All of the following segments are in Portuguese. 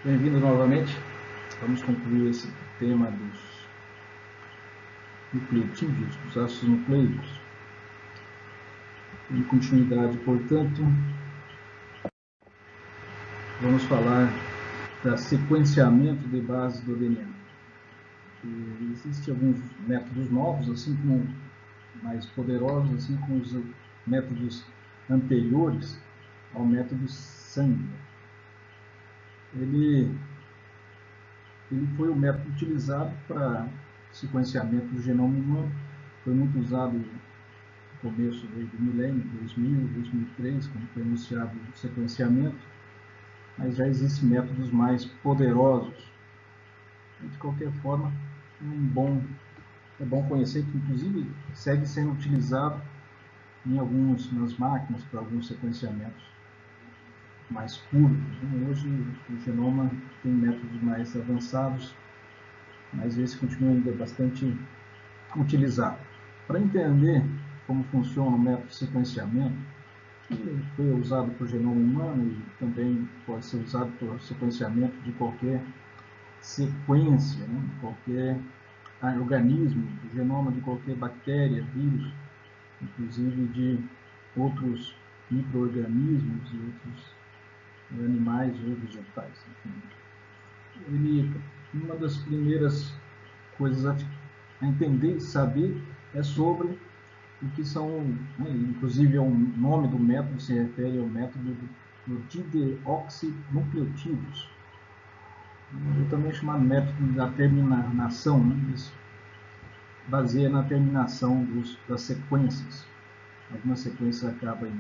Bem-vindo novamente. Vamos concluir esse tema dos nucleotídeos, dos ácidos nucleicos. Em continuidade, portanto, vamos falar do sequenciamento de bases do DNA. Existem alguns métodos novos, assim como mais poderosos, assim como os métodos anteriores ao método Sanger. Ele foi o método utilizado para sequenciamento do genoma humano, foi muito usado no começo do milênio, 2000, 2003, quando foi anunciado o sequenciamento, mas já existem métodos mais poderosos. De qualquer forma, é bom conhecer que, inclusive, segue sendo utilizado nas máquinas para alguns sequenciamentos mais curtos. Hoje, o genoma tem métodos mais avançados, mas esse continua ainda bastante utilizado. Para entender como funciona o método de sequenciamento, que foi usado para o genoma humano e também pode ser usado para o sequenciamento de qualquer sequência, qualquer organismo, o genoma de qualquer bactéria, vírus, inclusive de outros micro-organismos e outros animais ou vegetais. Uma das primeiras coisas a entender e saber é sobre o que são, inclusive o nome do método se refere ao método do dideoxinucleotídeos. Eu também chamado método da terminação, isso baseia na terminação das sequências. Algumas sequências acabam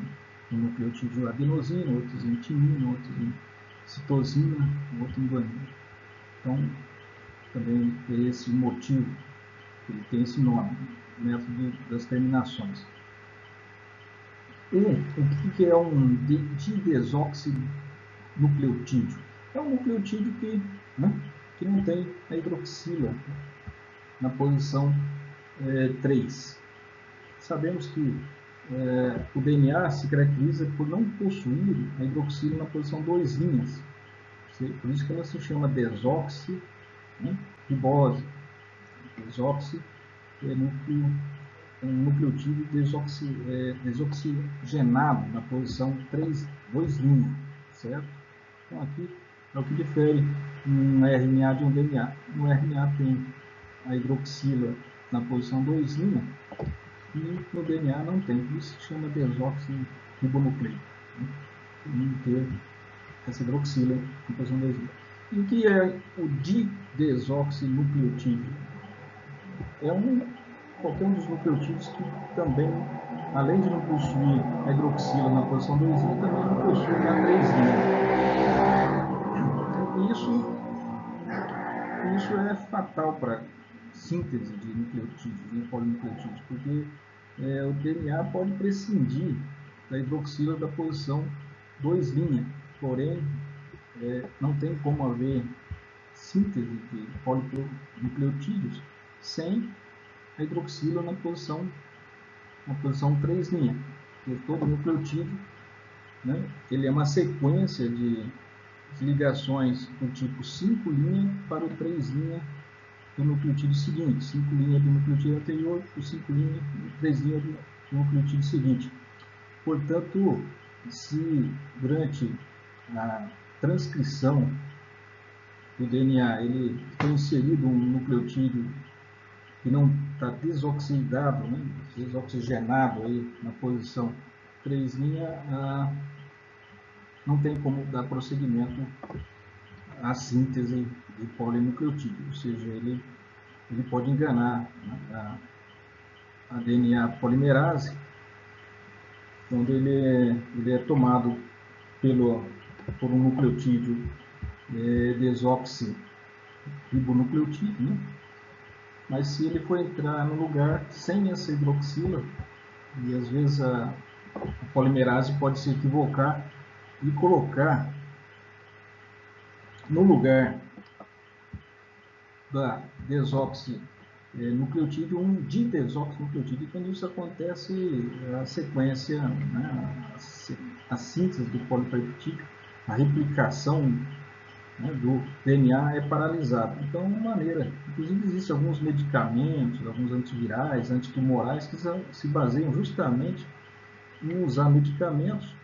em nucleotídeo adenosina, outras em timina, outras em citosina, outras em guanina. Então, também é esse o motivo que ele tem esse nome, método das terminações. E o que é um didesoxinucleotídeo? É um nucleotídeo que não tem a hidroxila na posição 3. Sabemos que o DNA se caracteriza por não possuir a hidroxila na posição 2'. Por isso que ela se chama desoxirribose. Desoxi é um nucleotídeo desoxigenado na posição 2', certo? Então aqui é o que difere um RNA de um DNA. No RNA tem a hidroxila na posição 2' e no DNA não tem, por isso se chama desoxirribonucleico. Não ter essa hidroxila na posição 2'. E o que é o didesoxinucleotídeo? É qualquer um dos nucleotídeos que também, além de não possuir a hidroxila na posição 2', também não possui na 3'. Isso é fatal para síntese de nucleotídeos, de polinucleotídeos, porque o DNA pode prescindir da hidroxila da posição 2', porém não tem como haver síntese de polinucleotídeos sem a hidroxila na posição 3'. Porque todo nucleotídeo, ele é uma sequência de ligações do tipo 5' para o 3' do nucleotídeo seguinte, 5' do nucleotídeo anterior, o 5' e 3' do nucleotídeo seguinte. Portanto, se durante a transcrição do DNA ele foi inserido um nucleotídeo que não está desoxidado, desoxigenado aí na posição 3', não tem como dar prosseguimento à síntese de polinucleotídeo, ou seja, ele pode enganar a DNA polimerase quando ele é tomado por um nucleotídeo desoxirribonucleotídeo, mas se ele for entrar no lugar sem essa hidroxila, e às vezes a polimerase pode se equivocar e colocar no lugar da desoxinucleotídeo um didesoxinucleotídeo. E quando isso acontece, a sequência, a síntese do polipeptídeo, a replicação né, do DNA é paralisada. Então, uma maneira, inclusive existem alguns medicamentos, alguns antivirais, antitumorais, que se baseiam justamente em usar medicamentos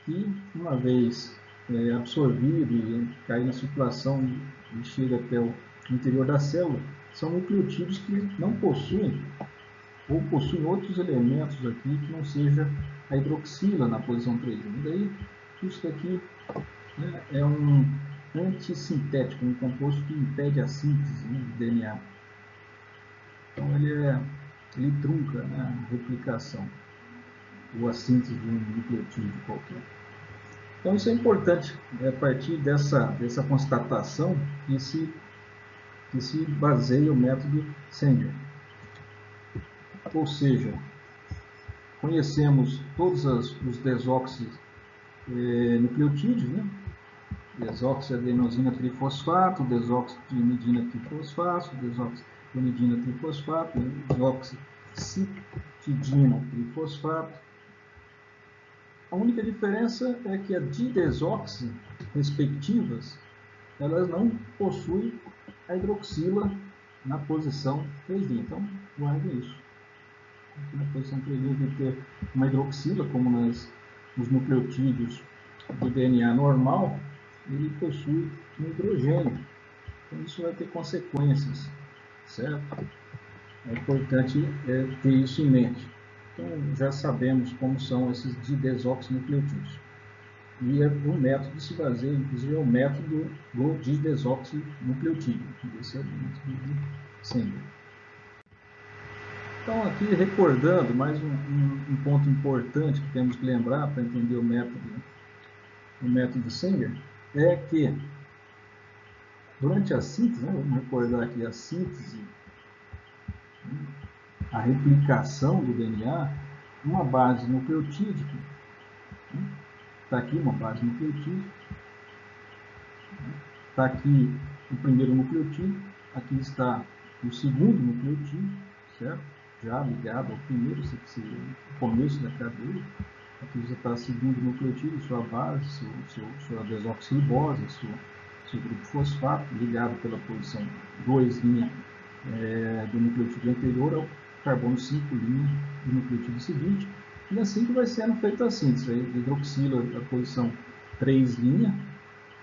que, uma vez absorvido e cair na circulação e chega até o interior da célula, são nucleotídeos que não possuem ou possuem outros elementos aqui que não seja a hidroxila na posição 3. E daí, isso aqui, né, é um antissintético, um composto que impede a síntese, né, do DNA. Então ele trunca, né, a replicação ou a síntese de um nucleotídeo qualquer. Então isso é importante, a partir dessa constatação que se baseia o método Sanger. Ou seja, conhecemos todos os desoxinucleotídeos, né? Desoxiadenosina trifosfato, desoximidina trifosfato, desoximidina trifosfato, desoxicitidina trifosfato. A única diferença é que as didesoxi respectivas, elas não possuem a hidroxila na posição 3D. Então, guarde isso. Aqui na posição 3D de ter uma hidroxila, como nos nucleotídeos do DNA normal, ele possui um hidrogênio. Então, isso vai ter consequências, certo? É importante ter isso em mente. Então, já sabemos como são esses didesoxinucleotídeos. E o método se baseia, inclusive, é o método do didesoxinucleotídeo. Esse é o método de Sanger. Então, aqui recordando mais um ponto importante que temos que lembrar para entender o método Sanger, é que durante a síntese, né, vamos recordar aqui a síntese, a replicação do DNA, uma base nucleotídica, está aqui uma base nucleotídica, está aqui o primeiro nucleotídeo, aqui está o segundo nucleotídeo, certo? Já ligado ao primeiro, o começo da cadeia. Aqui já está o segundo nucleotídeo, sua base, sua desoxirribose, seu grupo fosfato, ligado pela posição 2' do nucleotídeo anterior ao carbono 5' do nucleotídeo seguinte. E assim que vai sendo feita a síntese. A hidroxila da posição 3',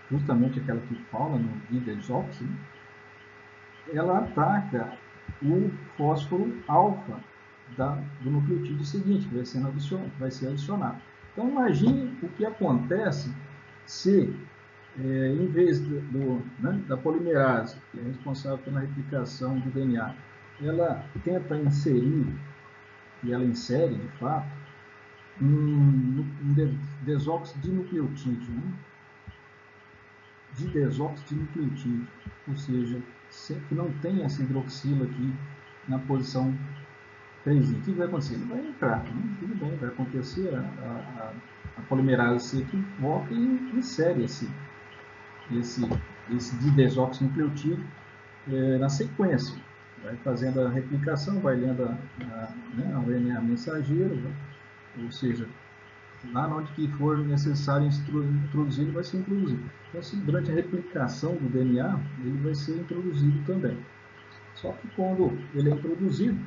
justamente aquela que fala no didesoxi, né? Ela ataca o fósforo alfa do nucleotídeo seguinte, que vai ser adicionado. Então, imagine o que acontece se, em vez da polimerase, que é responsável pela replicação do DNA, ela tenta inserir, e ela insere de fato, um desoxidinucleotídeo, né? Didesoxidinucleotídeo, ou seja, que não tem essa hidroxila aqui na posição 3'. O que vai acontecer? Ele vai entrar, né? Tudo bem, vai acontecer a polimerase se equivoca e insere esse didesoxinucleotídeo na sequência. Vai fazendo a replicação, vai lendo o RNA mensageiro, ou seja, lá onde que for necessário introduzir, ele vai ser introduzido. Então, assim, durante a replicação do DNA, ele vai ser introduzido também. Só que quando ele é introduzido,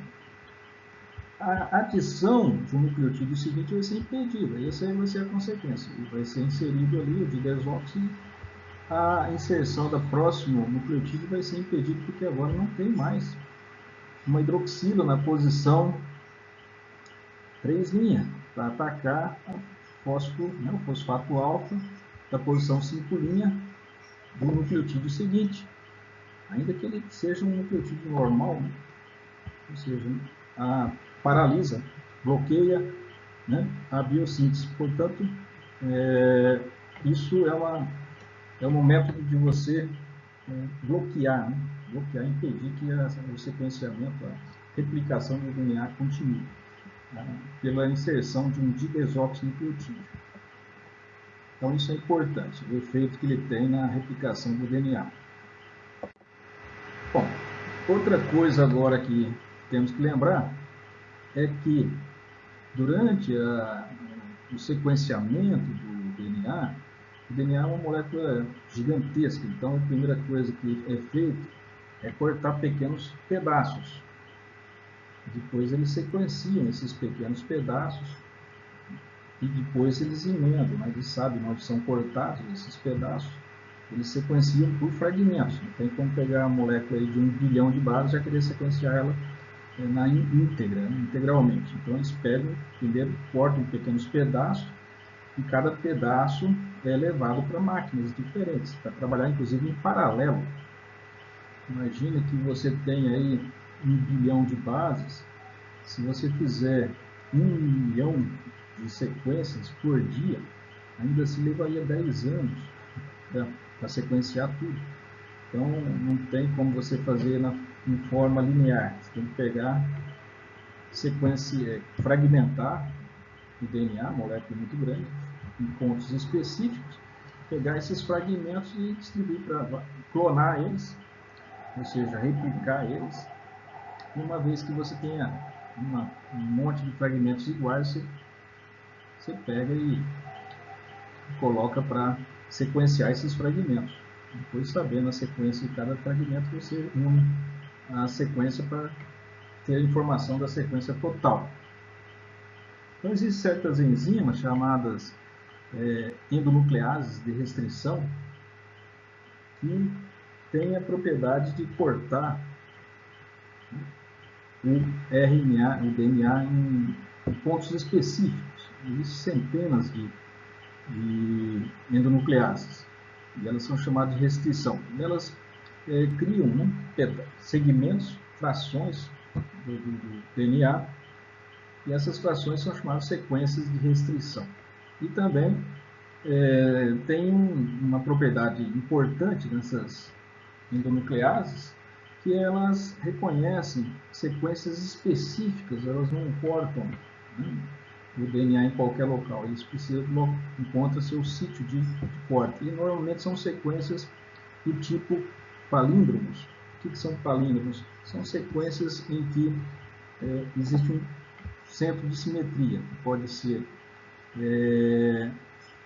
a adição de um nucleotídeo seguinte vai ser impedida. E essa aí vai ser a consequência. Ele vai ser inserido ali o didesoxi, a inserção da próxima nucleotídeo vai ser impedida porque agora não tem mais uma hidroxila na posição 3' para atacar o fosfato alfa da posição 5' do nucleotídeo seguinte, ainda que ele seja um nucleotídeo normal, né? Ou seja, paralisa, bloqueia, né, a biossíntese. Portanto, isso é um método de você bloquear, né? Bloquear, impedir que o sequenciamento, a replicação do DNA continue, pela inserção de um didesoxinucleotídeo. Então, isso é importante, o efeito que ele tem na replicação do DNA. Bom, outra coisa agora que temos que lembrar é que durante o sequenciamento do DNA, O DNA é uma molécula gigantesca, então a primeira coisa que é feito é cortar pequenos pedaços. Depois eles sequenciam esses pequenos pedaços e depois eles emendam, mas eles sabem onde são cortados esses pedaços, eles sequenciam por fragmentos. Não tem como pegar a molécula aí de 1 bilhão de bases e já querer sequenciar ela na íntegra, integralmente. Então eles pegam, primeiro cortam pequenos pedaços e cada pedaço é levado para máquinas diferentes, para trabalhar inclusive em paralelo. Imagina que você tem aí 1 bilhão de bases, se você fizer 1 milhão de sequências por dia, ainda se levaria 10 anos para sequenciar tudo. Então não tem como você fazer em forma linear, você tem que pegar, fragmentar o DNA, molécula muito grande, em pontos específicos, pegar esses fragmentos e distribuir para clonar eles, ou seja, replicar eles. E uma vez que você tenha um monte de fragmentos iguais, você pega e coloca para sequenciar esses fragmentos. Depois, sabendo a sequência de cada fragmento, você une a sequência para ter a informação da sequência total. Então, existem certas enzimas chamadas endonucleases de restrição que têm a propriedade de cortar o RNA, o DNA em pontos específicos. Existem centenas de endonucleases e elas são chamadas de restrição. Elas criam segmentos, frações do DNA, e essas frações são chamadas sequências de restrição. E também tem uma propriedade importante nessas endonucleases, que elas reconhecem sequências específicas, elas não cortam o DNA em qualquer local, eles precisam encontrar seu sítio de corte. E normalmente são sequências do tipo palíndromos. O que são palíndromos? São sequências em que existe um centro de simetria, que pode ser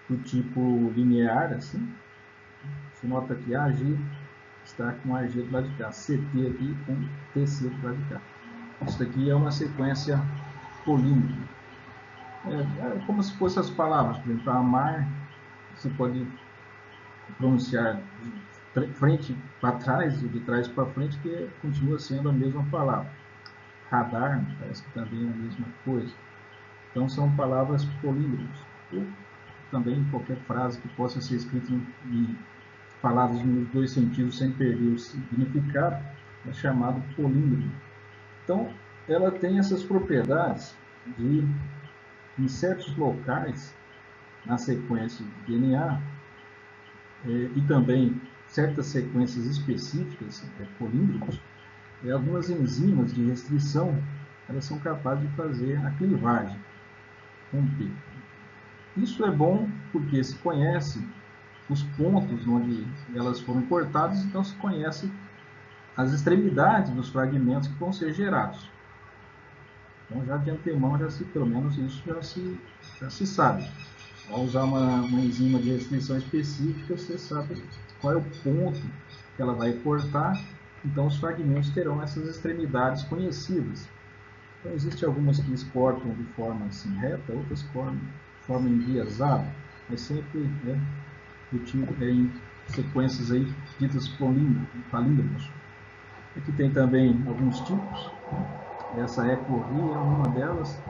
do tipo linear, assim. Você nota que AG está com AG do lado de cá, CT aqui com TC do lado de cá. Isso aqui é uma sequência políndromo. É como se fossem as palavras, por exemplo, amar, você pode pronunciar de frente para trás e de trás para frente, que continua sendo a mesma palavra. Radar, parece que também é a mesma coisa. Então são palavras políndromos. Ou também qualquer frase que possa ser escrita em palavras nos dois sentidos sem perder o significado é chamado políndromo. Então ela tem essas propriedades de, em certos locais na sequência de DNA e também certas sequências específicas, políndromos, algumas enzimas de restrição, elas são capazes de fazer a clivagem, romper. Isso é bom porque se conhece os pontos onde elas foram cortadas, então se conhece as extremidades dos fragmentos que vão ser gerados. Então já de antemão, pelo menos isso já se sabe. Ao usar uma enzima de restrição específica, você sabe qual é o ponto que ela vai cortar, então os fragmentos terão essas extremidades conhecidas. Então existem algumas que cortam de forma assim reta, outras de forma enviesada, mas sempre em sequências aí ditas palíndromos. Aqui tem também alguns tipos. Essa EcoRI é uma delas,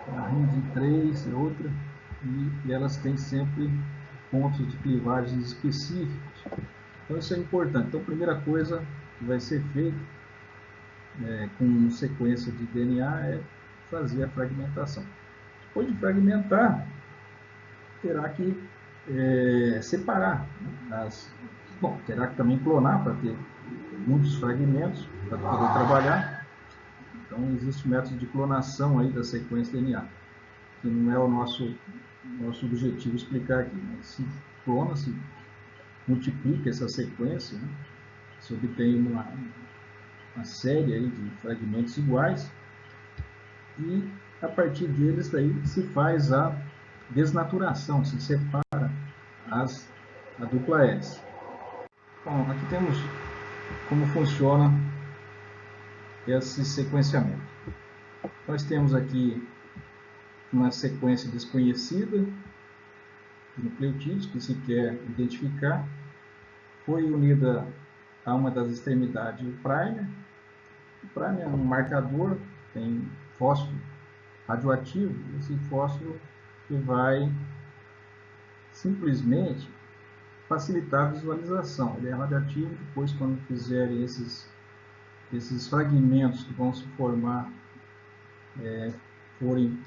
a RIND3 é outra, e elas têm sempre pontos de clivagens específicos. Então isso é importante. Então a primeira coisa que vai ser feita com sequência de DNA é fazer a fragmentação. Depois de fragmentar, terá que separar. Terá que também clonar para ter muitos fragmentos para poder trabalhar. Então existe método de clonação aí da sequência DNA, que não é o nosso objetivo explicar aqui, mas se clona, se multiplica essa sequência, se obtém uma série aí de fragmentos iguais e a partir deles daí se faz a desnaturação, se separa a dupla hélice. Bom, aqui temos como funciona esse sequenciamento. Nós temos aqui uma sequência desconhecida de nucleotídeos que se quer identificar. Foi unida a uma das extremidades o primer. O primer é um marcador, tem fósforo radioativo, esse fósforo que vai simplesmente facilitar a visualização. Ele é radioativo, depois quando fizerem esses fragmentos que vão se formar, forem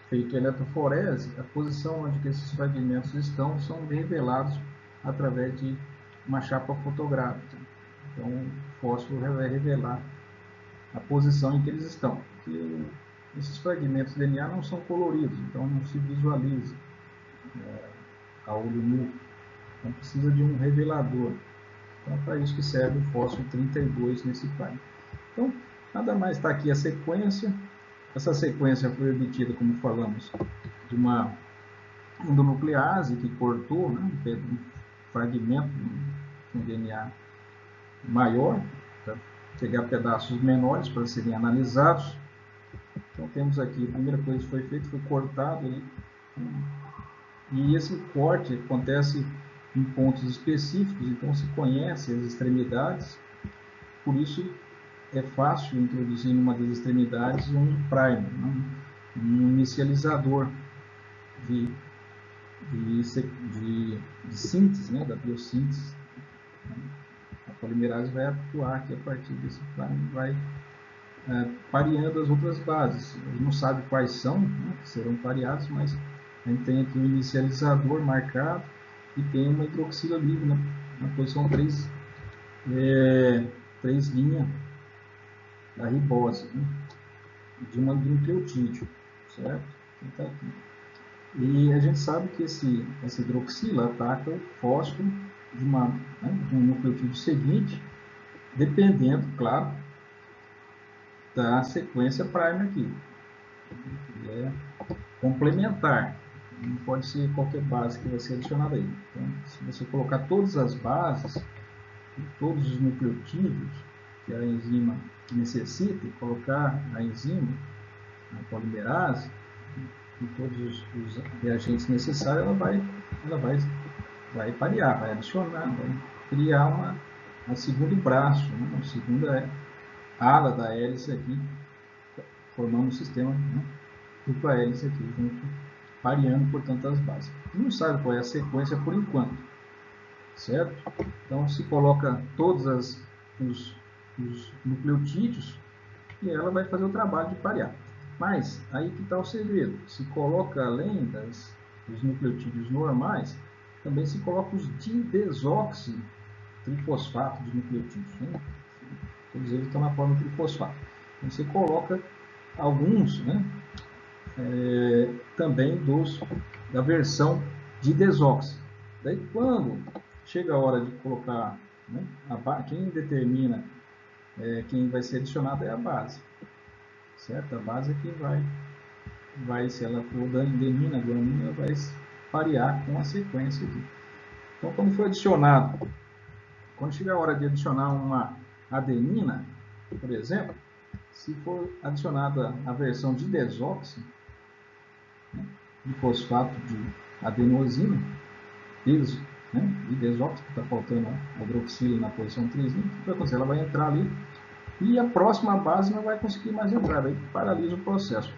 feita eletroforese, a posição onde que esses fragmentos estão são revelados através de uma chapa fotográfica. Então, o fósforo vai revelar a posição em que eles estão. Porque esses fragmentos de DNA não são coloridos, então não se visualiza a olho nu. Então, precisa de um revelador. Então, é para isso que serve o fósforo 32 nesse pai. Então, nada mais está aqui a sequência. Essa sequência foi obtida, como falamos, de uma endonuclease que cortou, né, um fragmento de um DNA maior, para pegar pedaços menores para serem analisados. Então temos aqui, a primeira coisa que foi feita foi cortado, e esse corte acontece em pontos específicos, então se conhece as extremidades, por isso é fácil introduzir em uma das extremidades um primer, um inicializador de síntese, né, da biossíntese. A polimerase vai atuar aqui a partir desse primer, vai pareando as outras bases. A gente não sabe quais são, né, que serão pareados, mas a gente tem aqui um inicializador marcado e tem uma hidroxila livre na posição 3 linha da ribose, né, de um nucleotídeo, certo? Então, tá aqui. E a gente sabe que essa hidroxila ataca o fósforo de um nucleotídeo seguinte, dependendo, claro, da sequência primer aqui. É complementar, não pode ser qualquer base que vai ser adicionada aí. Então, se você colocar todas as bases, todos os nucleotídeos que a enzima necessita, colocar a enzima, a polimerase, e todos os reagentes necessários, ela vai parear, vai adicionar, vai criar um segundo braço, né, uma segunda ala da hélice aqui, formando um sistema, né, dupla hélice aqui, junto, pareando, portanto, as bases. Não sabe qual é a sequência por enquanto, certo? Então, se coloca todos os nucleotídeos e ela vai fazer o trabalho de parear. Mas, aí que está o segredo. Se coloca, além dos nucleotídeos normais, também se coloca os didesoxitrifosfato de nucleotídeos, né? Todos eles estão na forma trifosfato. Então, você coloca alguns, né, também da versão de desoxi. Daí, quando chega a hora de colocar, né, quem determina quem vai ser adicionado é a base, certo? A base é que vai, se ela for adenina, guanina, vai parear com a sequência aqui. Então, quando for adicionado, quando chegar a hora de adicionar uma adenina, por exemplo, se for adicionada a versão de desoxi, né, de fosfato de adenosina, né, de desoxi, que está faltando a hidroxila na posição 3, o que vai acontecer? Ela vai entrar ali e a próxima base não vai conseguir mais entrar, aí paralisa o processo.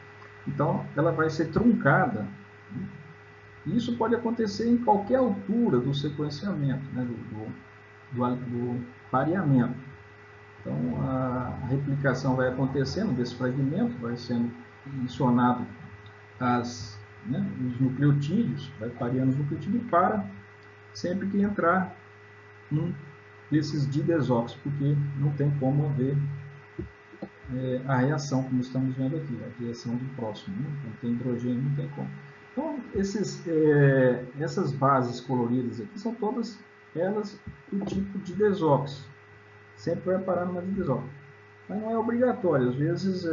Então, ela vai ser truncada. Isso pode acontecer em qualquer altura do sequenciamento, né, do pareamento. Então, a replicação vai acontecendo desse fragmento, vai sendo adicionado os nucleotídeos, vai pareando os nucleotídeos e para sempre que entrar um desses didesoxi, porque não tem como haver a reação, como estamos vendo aqui, a reação de próximo, né? Não tem hidrogênio, não tem como. Então, essas bases coloridas aqui são todas elas do tipo de desoxi. Sempre vai parar numa de desoxi. Mas não é obrigatório, às vezes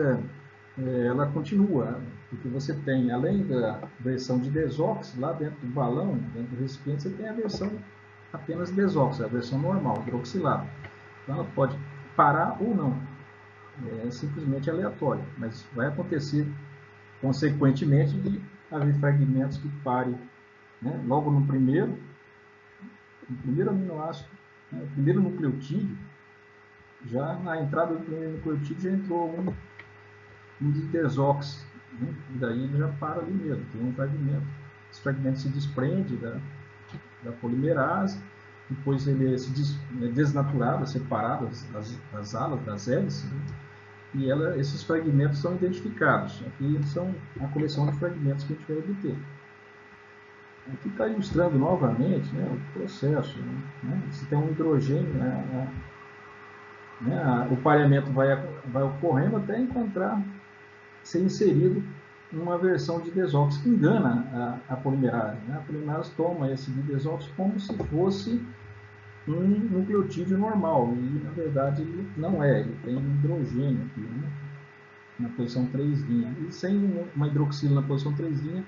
ela continua. Porque você tem, além da versão de desox, lá dentro do balão, dentro do recipiente, você tem a versão apenas desox, a versão normal, hidroxilada. Então ela pode parar ou não, é simplesmente aleatório, mas vai acontecer consequentemente de haver fragmentos que parem, né, logo no primeiro aminoácido, né, o primeiro nucleotídeo, já na entrada do primeiro nucleotídeo já entrou um de desox, né, e daí ele já para ali mesmo, tem um fragmento. Esse fragmento se desprende da polimerase, depois ele é desnaturado, separado das alas, das hélices, né, e esses fragmentos são identificados. Aqui são a coleção de fragmentos que a gente vai obter. Aqui está ilustrando novamente, né, o processo. Né? Se tem um hidrogênio, o pareamento vai ocorrendo até encontrar, ser inserido uma versão de desox que engana a polimerase. Né? A polimerase toma esse de desox como se fosse um nucleotídeo normal, e na verdade ele não é, ele tem um hidrogênio aqui, né, na posição 3', e sem uma hidroxila na posição 3',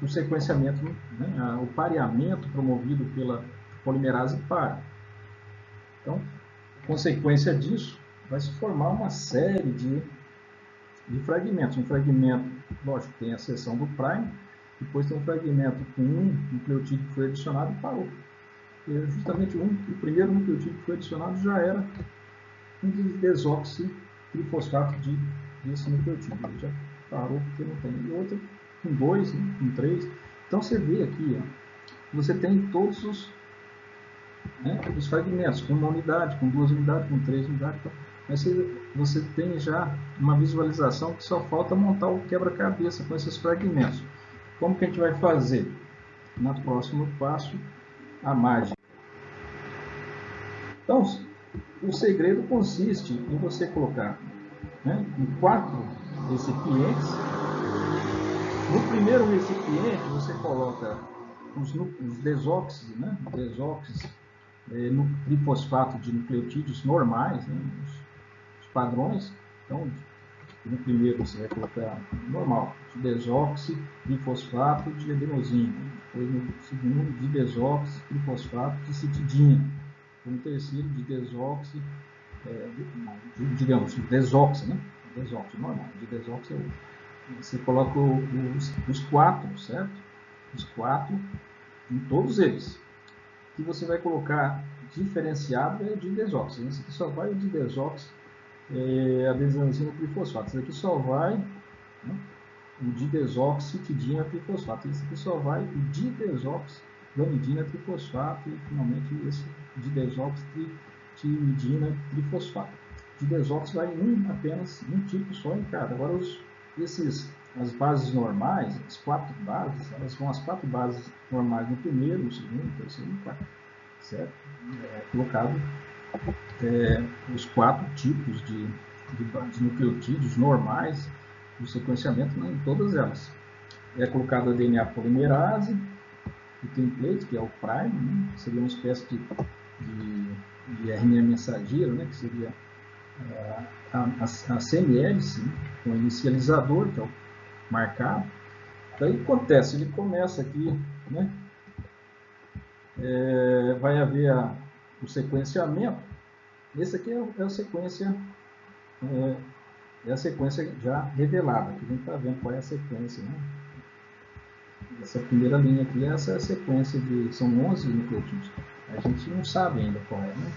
o sequenciamento, né, o pareamento promovido pela polimerase para. Então, consequência disso, vai se formar uma série de fragmentos. Um fragmento, lógico, tem a seção do prime, depois tem um fragmento com um nucleotídeo que foi adicionado e parou. E justamente o primeiro nucleotídeo que foi adicionado já era um desoxitrifosfato desse nucleotídeo. Ele já parou porque não tem. E outro com 2, né, com 3. Então você vê aqui, ó, você tem todos os fragmentos, com uma unidade, com 2 unidades, com 3 unidades. Então, mas você tem já uma visualização que só falta montar o quebra-cabeça com esses fragmentos. Como que a gente vai fazer? No próximo passo, a mágica. Então, o segredo consiste em você colocar, né, em 4 recipientes. No primeiro recipiente, você coloca os desoxes, né, no trifosfato de nucleotídeos normais, né, os padrões. Então, no primeiro você vai colocar normal, de desoxi, trifosfato de adenosina. Depois no segundo, de desoxi, trifosfato de citidina. No terceiro, de desoxi, digamos, desoxi, né? Desoxi, normal. De desoxi você coloca os 4, certo? Os 4 em todos eles. E você vai colocar diferenciado é de desoxi. Esse aqui só vai o de desoxi, adenosina trifosfato. Esse aqui só vai, né, o didesoxitidina trifosfato. Esse aqui só vai o didesoxitidina trifosfato e finalmente esse didesoxitidina trifosfato. Didesox vai apenas um tipo só em cada. Agora as bases normais, as 4 bases, elas vão as 4 bases normais no primeiro, no segundo, no terceiro e no quarto, certo? Colocado os 4 tipos de nucleotídeos normais do sequenciamento, né, em todas elas. É colocado a DNA polimerase, o template, que é o prime, né, que seria uma espécie de RNA mensageiro, né, que seria a semi-hélice, né, com o inicializador, que é o marcado. Daí o que acontece? Ele começa aqui, né, vai haver o sequenciamento. Esse aqui é a sequência já revelada. Aqui a gente está vendo qual é a sequência, né? Essa primeira linha aqui, essa é a sequência são 11 nucleotídeos. A gente não sabe ainda qual é, né?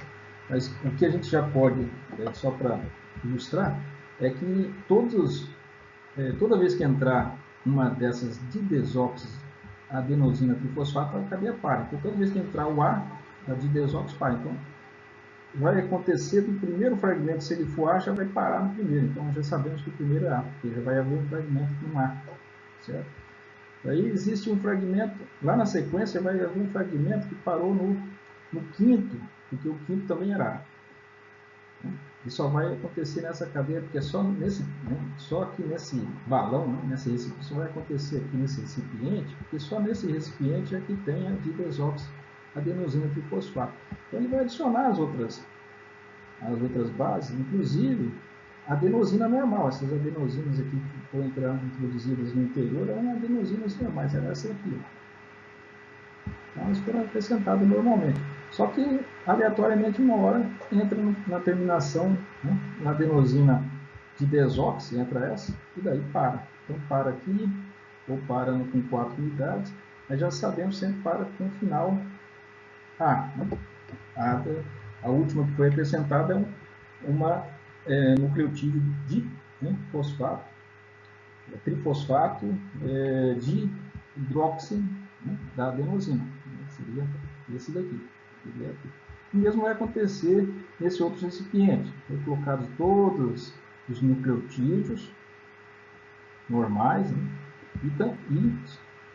Mas o que a gente já pode, só para ilustrar, é que toda vez que entrar uma dessas didesoxiadenosina trifosfato, a cadeia para. Então, toda vez que entrar o A, a didesox para. Então, vai acontecer do primeiro fragmento, se ele for A, já vai parar no primeiro. Então, já sabemos que o primeiro é A, porque já vai haver um fragmento com A, certo? Aí existe um fragmento, lá na sequência vai haver um fragmento que parou no quinto, porque o quinto também era A. E só vai acontecer nessa cadeia, porque é só aqui nesse balão, né, nesse recipiente, só vai acontecer aqui nesse recipiente, porque só nesse recipiente é que tem a didesoxiadenosina trifosfato. Então ele vai adicionar as outras bases, inclusive adenosina normal. Essas adenosinas aqui que foram introduzidas no interior eram adenosinas normais, era essa aqui. Então, elas foram acrescentadas normalmente. Só que, aleatoriamente, uma hora entra na terminação, né, na adenosina de desoxi, entra essa, e daí para. Então, para aqui, ou para com 4 unidades, mas já sabemos sempre para com o final A. Né? A última que foi acrescentada é uma nucleotídeo de fosfato, trifosfato de hidroxi, né, da adenosina. Seria esse daqui. Seria aqui. O mesmo vai acontecer nesse outro recipiente. Foi colocados todos os nucleotídeos normais, né, e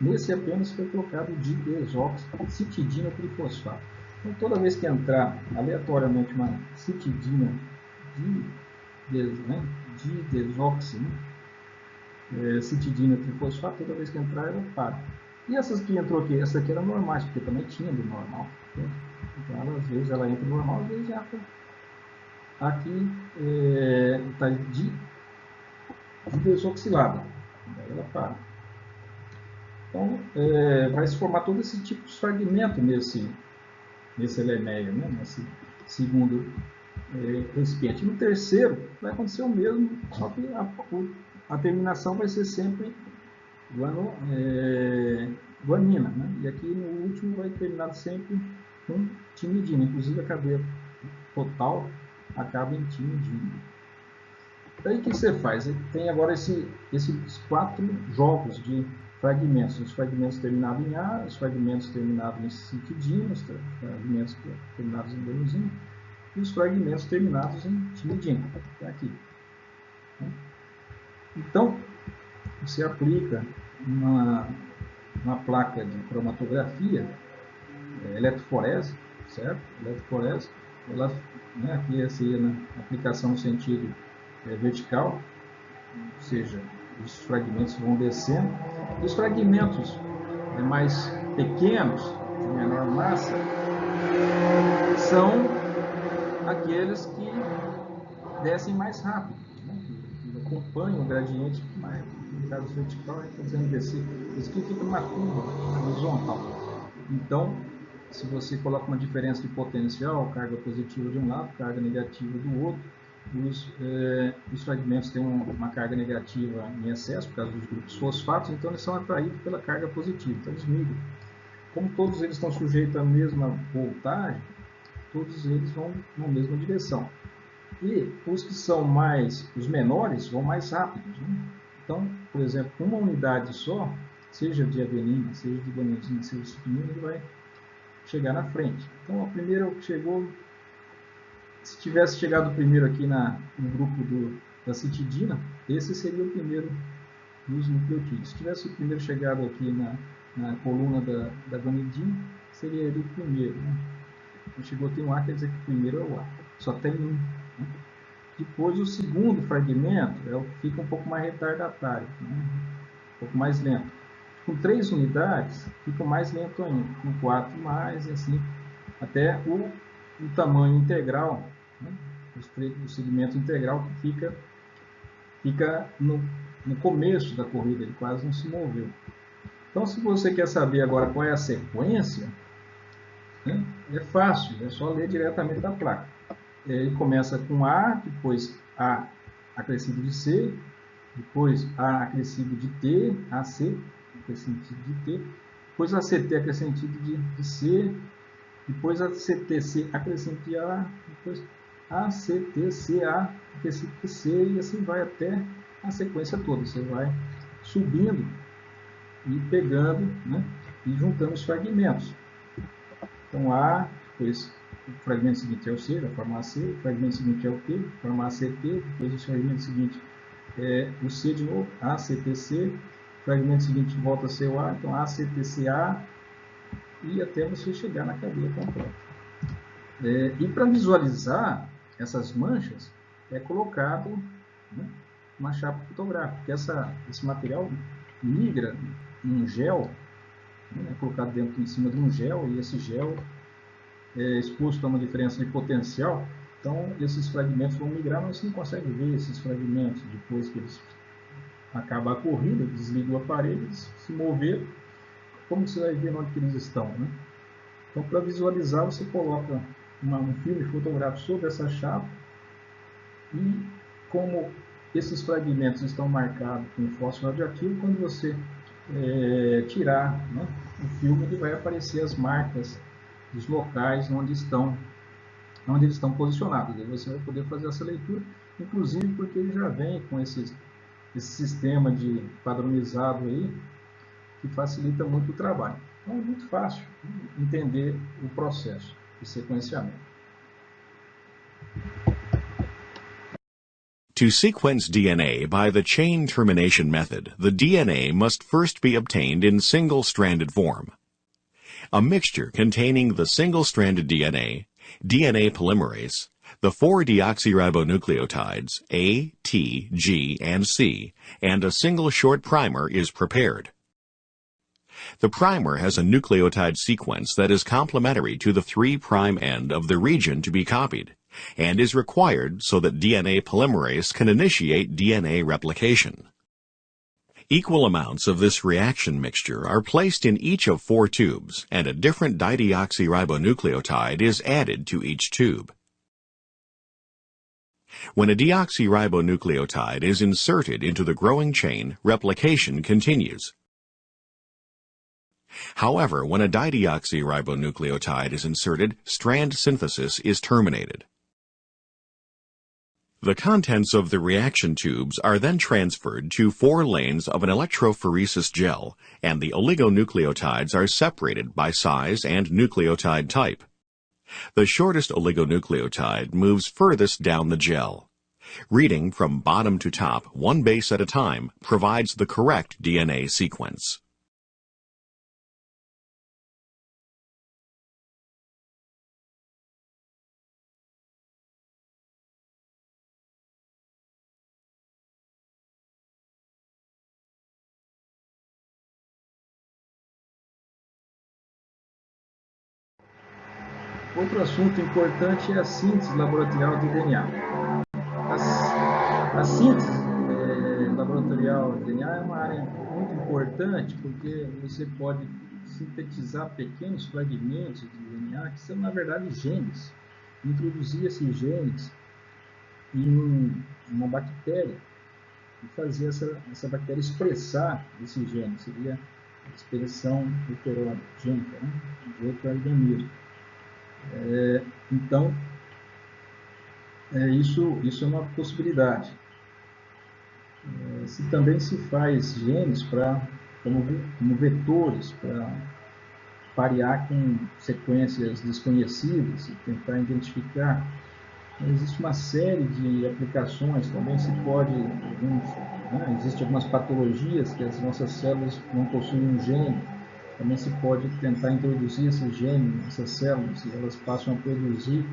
nesse apenas foi colocado de desoxicitidina trifosfato. Então, toda vez que entrar aleatoriamente uma citidina de desoxi, citidina trifosfato, toda vez que entrar ela para. E essas que entrou aqui, essa aqui era normais, porque também tinha do normal. Então, ela, às vezes ela entra normal, às vezes entra aqui está de desoxilada. Daí ela para. Então, vai se formar todo esse tipo de fragmento nesse elemeia, né? Nesse segundo recipiente. No terceiro, vai acontecer o mesmo, só que a terminação vai ser sempre guanina, né? E aqui no último vai terminar sempre com timidina, inclusive a cadeia total acaba em timidina. Daí o que você faz? Tem agora esses 4 jogos de fragmentos. Os fragmentos terminados em A, os fragmentos terminados em citidina, os fragmentos terminados em adenosina, e os fragmentos terminados em timidina. Aqui. Então, você aplica uma placa de cromatografia, eletroforese, certo? Eletroforese, ela, né, aqui seria na aplicação no sentido vertical, ou seja, os fragmentos vão descendo. Os fragmentos mais pequenos, de menor massa, são aqueles que descem mais rápido, né? Que acompanham o gradiente mais, no caso vertical, está dizendo descer. Isso aqui fica numa curva horizontal. Então, se você coloca uma diferença de potencial, carga positiva de um lado, carga negativa do outro, os fragmentos têm uma carga negativa em excesso, por causa dos grupos fosfatos, então eles são atraídos pela carga positiva, então eles migram. Como todos eles estão sujeitos à mesma voltagem, todos eles vão na mesma direção. E os que são os menores vão mais rápidos, né? Então, por exemplo, uma unidade só, seja de adenina, seja de guanosina, seja de citidina, ele vai chegar na frente. Então, a primeira que chegou, se tivesse chegado primeiro aqui no grupo da citidina, esse seria o primeiro dos nucleotídeos. Se tivesse o primeiro chegado aqui na coluna da guanidina, seria ele o primeiro, né? Então, chegou aqui no A, quer dizer que o primeiro é o A. Só tem um. Né? Depois, o segundo fragmento é o que fica um pouco mais retardatário, né? Um pouco mais lento. Com 3 unidades, fica mais lento ainda. Com 4 mais, assim, até o tamanho integral, né? O segmento integral que fica no começo da corrida, ele quase não se moveu. Então, se você quer saber agora qual é a sequência, né, é fácil, é só ler diretamente da placa. Ele começa com A, depois A acrescido de C, depois A acrescido de T, AC acrescido de T, depois ACT acrescido de C, depois ACTC acrescido de A, depois ACTCA acrescido de C, e assim vai até a sequência toda. Você vai subindo e pegando, né, e juntando os fragmentos. Então, A, depois o fragmento seguinte é o C, da forma AC, o fragmento seguinte é o T, forma ACT, depois o fragmento seguinte é o C de novo, ACTC, o fragmento seguinte volta a ser o A, então ACTCA, e até você chegar na cadeia completa. E para visualizar essas manchas, é colocado, né, uma chapa fotográfica, porque esse material migra em um gel, né, é colocado em cima de um gel, e esse gel é exposto a uma diferença de potencial, Então, esses fragmentos vão migrar, mas você não consegue ver esses fragmentos depois que eles acabam a corrida, desliga o aparelho, eles se moveram, como você vai ver onde que eles estão, né? Então, para visualizar, você coloca um filme fotográfico sobre essa chapa e, como esses fragmentos estão marcados com fósforo radioativo, quando você tirar, né, o filme, ele vai aparecer as marcas dos locais onde eles estão posicionados. Aí você vai poder fazer essa leitura, inclusive porque ele já vem com esse sistema de padronizado aí, que facilita muito o trabalho. Então é muito fácil entender o processo de sequenciamento. To sequence DNA by the chain termination method, the DNA must first be obtained in single-stranded form. A mixture containing the single-stranded DNA, DNA polymerase, the 4-deoxyribonucleotides A, T, G, and C, and a single short primer is prepared. The primer has a nucleotide sequence that is complementary to the 3' end of the region to be copied, and is required so that DNA polymerase can initiate DNA replication. Equal amounts of this reaction mixture are placed in each of 4 tubes, and a different dideoxyribonucleotide is added to each tube. When a deoxyribonucleotide is inserted into the growing chain, replication continues. However, when a dideoxyribonucleotide is inserted, strand synthesis is terminated. The contents of the reaction tubes are then transferred to 4 lanes of an electrophoresis gel, and the oligonucleotides are separated by size and nucleotide type. The shortest oligonucleotide moves furthest down the gel. Reading from bottom to top, 1 base at a time, provides the correct DNA sequence. Outro assunto importante é a síntese laboratorial de DNA. A síntese laboratorial de DNA é uma área muito importante porque você pode sintetizar pequenos fragmentos de DNA que são, na verdade, genes. Introduzir esses genes em uma bactéria e fazer essa bactéria expressar esse gene. Seria a expressão heterogênica, né, de outro organismo. Então, isso é uma possibilidade. Também se faz genes como vetores para parear com sequências desconhecidas e tentar identificar. Existe uma série de aplicações, também se pode, existem algumas patologias que as nossas células não possuem um gene, também se pode tentar introduzir esse gene nessas células e elas passam a produzir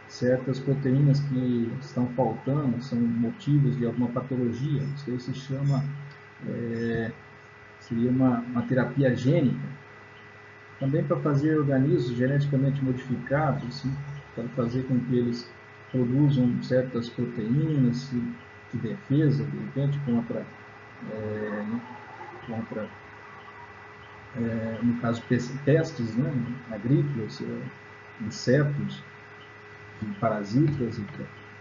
certas proteínas que estão faltando, são motivos de alguma patologia. Isso aí se chama, seria uma terapia gênica. Também para fazer organismos geneticamente modificados, assim, para fazer com que eles produzam certas proteínas de defesa, de repente, contra no caso, pestes, né, agrícolas, insetos, parasitas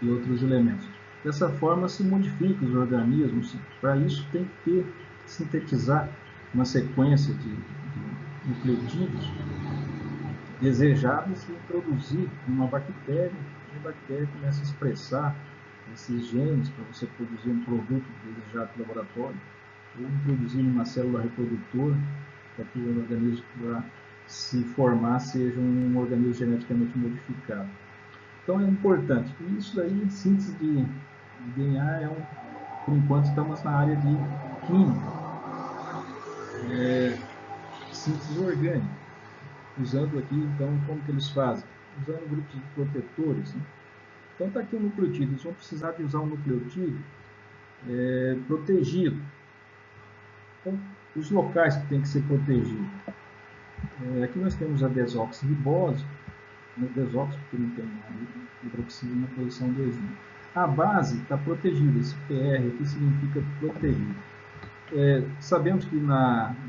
e outros elementos. Dessa forma, se modifica os organismos. Para isso, tem que sintetizar uma sequência de nucleotídeos desejáveis e introduzir uma bactéria, e a bactéria começa a expressar esses genes para você produzir um produto desejado no laboratório, ou introduzir uma célula reprodutora para que o organismo, para se formar, seja um organismo geneticamente modificado. Então é importante. E isso daí, síntese de DNA, por enquanto estamos na área de química, síntese orgânica, usando aqui, então, como que eles fazem? Usando grupos de protetores, né? Então está aqui o nucleotídeo, eles vão precisar de usar um nucleotídeo protegido. Então, os locais que tem que ser protegido. Aqui nós temos a desoxirribose, no desóxido, porque não tem hidroxila na posição 2'. A base está protegida, esse PR aqui significa protegido. Sabemos que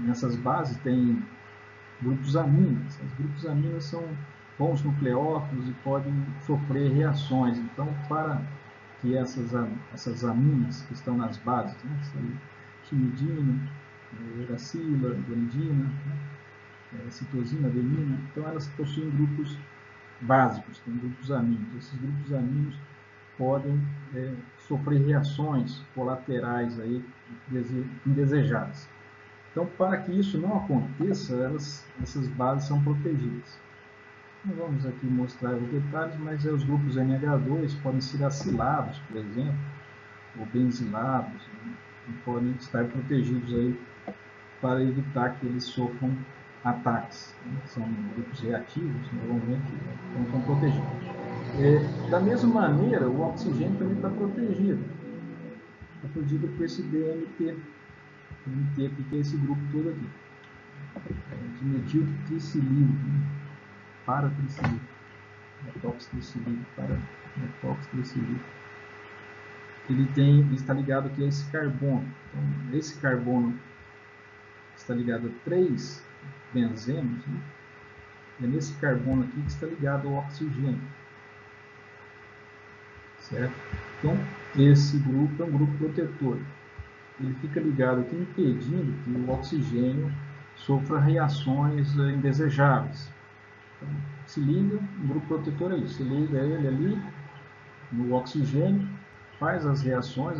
nessas bases tem grupos aminas. Os grupos aminas são bons nucleófilos e podem sofrer reações. Então, para que essas aminas que estão nas bases, né, timidina, uracila, guanidina, citosina, adenina, então elas possuem grupos básicos, tem grupos aminos. Esses grupos aminos podem sofrer reações colaterais aí indesejadas. Então, para que isso não aconteça, essas bases são protegidas. Não vamos aqui mostrar os detalhes, mas os grupos NH2 podem ser acilados, por exemplo, ou benzilados, né, e podem estar protegidos aí para evitar que eles sofram ataques. Né? São grupos reativos, normalmente, então são protegidos. Da mesma maneira, o oxigênio também está protegido. Está protegido por esse DMT. DMT aqui, que é esse grupo todo aqui. Dimetiltricilírio, paratricilírio, metoxtricilírio, metoxtricilírio. Ele está ligado aqui a esse carbono. Então, esse carbono está ligado a 3 benzenos, né? É nesse carbono aqui que está ligado ao oxigênio. Certo? Então, esse grupo é um grupo protetor. Ele fica ligado aqui, impedindo que o oxigênio sofra reações indesejáveis. Então, se liga, o grupo protetor é isso, se liga ele ali no oxigênio, faz as reações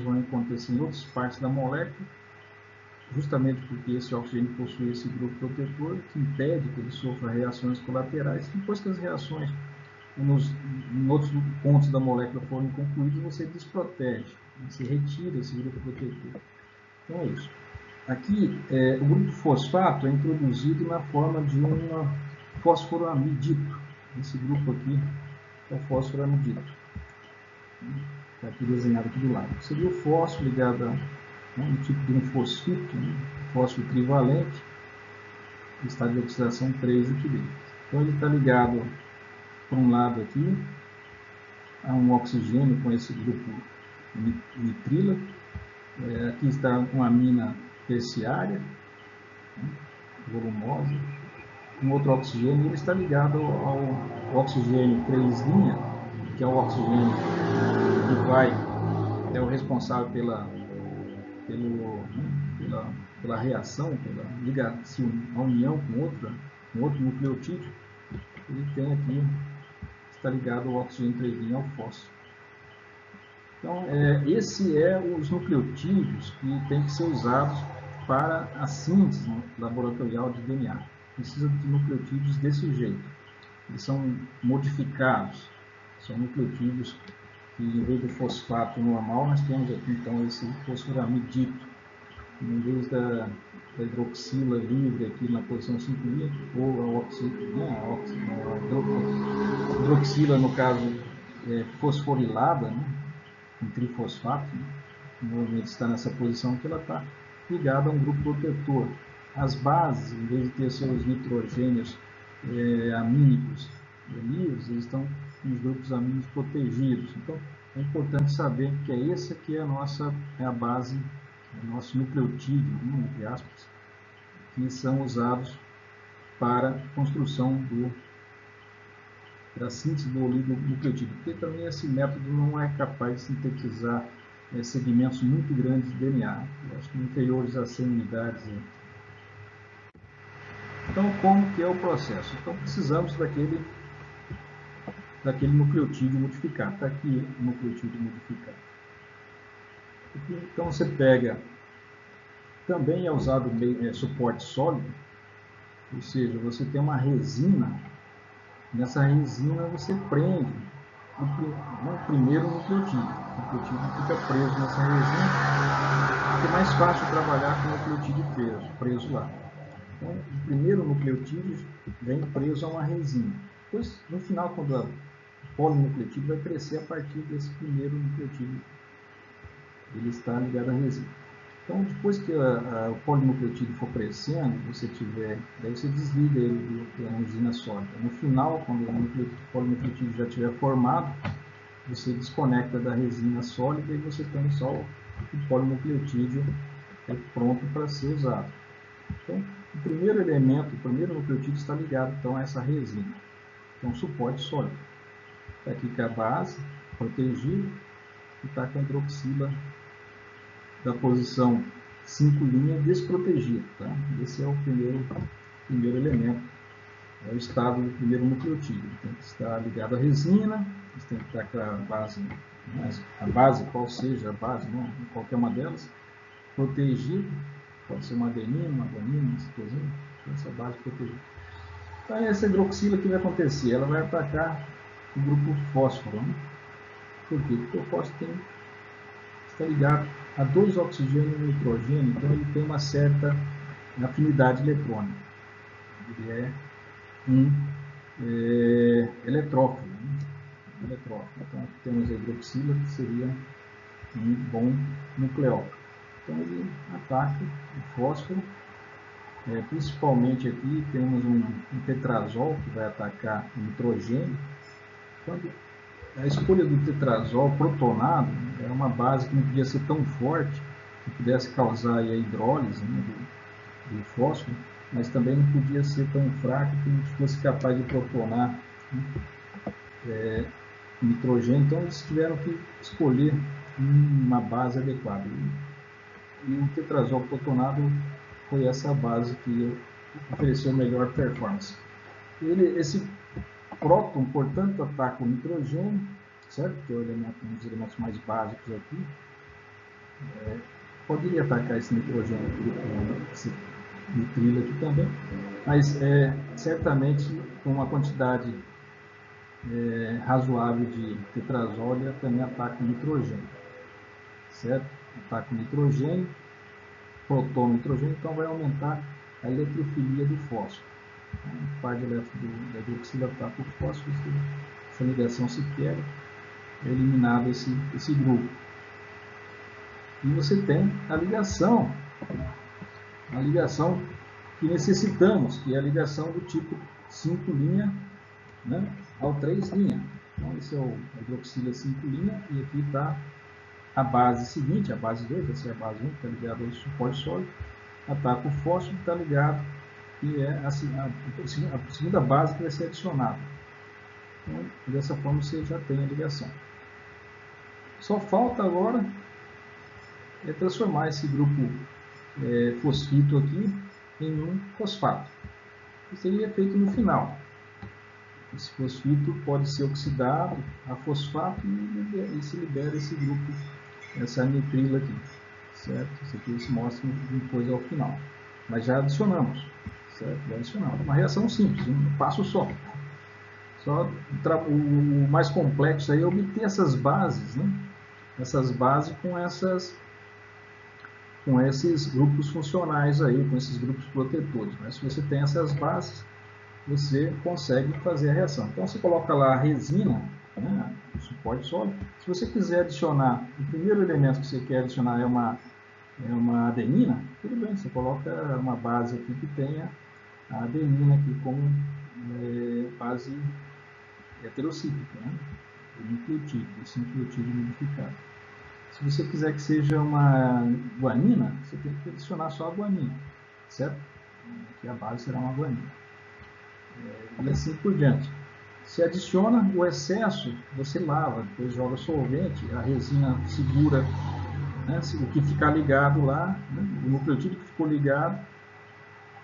vão acontecer em outras partes da molécula, justamente porque esse oxigênio possui esse grupo protetor, que impede que ele sofra reações colaterais. Depois que as reações em outros pontos da molécula forem concluídas, você desprotege, você retira esse grupo protetor. Então é isso. Aqui, o grupo fosfato é introduzido na forma de um fosforamidito. Esse grupo aqui é o fosforamidito. Está aqui desenhado aqui do lado. Seria o fósforo ligado a um tipo de um fosfito, fósforo trivalente, estado de oxidação 3 aqui dentro. Então ele está ligado, por um lado aqui, a um oxigênio com esse grupo nitrila. Aqui está uma amina terciária, volumosa. Um outro oxigênio, ele está ligado ao oxigênio 3', que é o oxigênio que é o responsável pela reação, pela ligação, a união com outro nucleotídeo. Ele tem aqui, está ligado ao oxigênio 3' ao fósforo. Então, esse os nucleotídeos que tem que ser usados para a síntese laboratorial de DNA. Precisa de nucleotídeos desse jeito. Eles são modificados. São nucleotídeos que, em vez do fosfato normal, nós temos aqui, então, esse fosforamidito. Em vez da hidroxila livre aqui na posição 5', ou a hidroxila, no caso, fosforilada, né? Um trifosfato, né? Normalmente está nessa posição que ela está ligada a um grupo protetor. As bases, em vez de ter seus nitrogênios amínicos livres, eles estão nos grupos amínicos protegidos. Então, é importante saber que essa aqui é a base, o nosso nucleotídeo, entre aspas, que são usados para a construção da síntese do oligonucleotídeo, porque também esse método não é capaz de sintetizar segmentos muito grandes de DNA, eu acho que inferiores a 100 unidades. Então, como que é o processo? Então, precisamos daquele nucleotídeo modificado. Está aqui o nucleotídeo modificado. Então, você pega, também é usado suporte sólido, ou seja, você tem uma resina. Nessa resina você prende o primeiro nucleotídeo. O nucleotídeo fica preso nessa resina, porque é mais fácil trabalhar com o nucleotídeo preso lá. Então, o primeiro nucleotídeo vem preso a uma resina. Depois, no final, quando o polinucleotídeo vai crescer a partir desse primeiro nucleotídeo, ele está ligado à resina. Então, depois que o polinucleotídeo for crescendo, daí você desliga ele da resina sólida. No final, quando o polinucleotídeo já estiver formado, você desconecta da resina sólida e você tem só o polinucleotídeo pronto para ser usado. Então, o primeiro elemento, o primeiro nucleotídeo está ligado então a essa resina. Então, suporte sólido. Está aqui com a base protegida e está com a hidroxila da posição 5' desprotegida. Tá? Esse é o primeiro elemento, é o estado do primeiro nucleotídeo. Tem que estar ligado à resina, tem que estar com a base, qual seja a base, não, qualquer uma delas, protegida, pode ser uma adenina, uma guanina, uma citosina, essa base protegida. Então, essa hidroxila que vai acontecer, ela vai atacar o grupo fósforo. Né? Por quê? Porque o fósforo está ligado a 2 oxigênios e 1 nitrogênio, então ele tem uma certa afinidade eletrônica. Ele é um eletrófilo. Né? Então, aqui temos a hidroxila, que seria um bom nucleófilo. Então, ele ataca o fósforo. Principalmente aqui temos um tetrazol que vai atacar o nitrogênio. Quando a escolha do tetrazol protonado é uma base que não podia ser tão forte que pudesse causar a hidrólise, né, do fósforo, mas também não podia ser tão fraco que não fosse capaz de protonar nitrogênio. Então eles tiveram que escolher uma base adequada. E o tetrazol protonado foi essa base que ofereceu melhor performance. Esse próton, portanto, ataca o nitrogênio, certo? Que é um dos elementos mais básicos aqui. Poderia atacar esse nitrogênio aqui, esse nitrilo aqui também, mas certamente com uma quantidade razoável de tetrazol, ele também ataca o nitrogênio, certo? Ataca o nitrogênio, protona o nitrogênio, então vai aumentar a eletrofilia do fósforo. O par de elétrons da hidroxila ataca o fósforo, essa ligação se quebra, é eliminado esse grupo. E você tem a ligação que necessitamos, que é a ligação do tipo 5', né, ao 3'. Então, esse é o hidroxila 5' e aqui está a base seguinte, a base 2, essa é a base 1, que está ligada ao suporte sólido, ataca o fósforo, está ligado, que é a segunda base que vai ser adicionada. Então, dessa forma você já tem a ligação. Só falta agora transformar esse grupo fosfito aqui em um fosfato. Isso seria feito no final. Esse fosfito pode ser oxidado a fosfato e se libera esse grupo, essa nitrila aqui, certo? Isso aqui se mostra depois ao final. Mas já adicionamos, certo? Já adicionamos. Uma reação simples, um passo só. O mais complexo aí é obter essas bases, né? Essas bases com esses grupos funcionais aí, com esses grupos protetores. Mas se você tem essas bases, você consegue fazer a reação. Então você coloca lá a resina, né, o suporte sólido. Se você quiser adicionar, o primeiro elemento que você quer adicionar é uma adenina, tudo bem, você coloca uma base aqui que tenha a adenina aqui como base heterocíclica, né, o nucleotídeo, esse nucleotídeo modificado. Se você quiser que seja uma guanina, você tem que adicionar só a guanina, certo? Aqui a base será uma guanina. E assim por diante. Se adiciona o excesso, você lava, depois joga solvente, a resina segura, né, o que ficar ligado lá, né, o nucleotídeo que ficou ligado,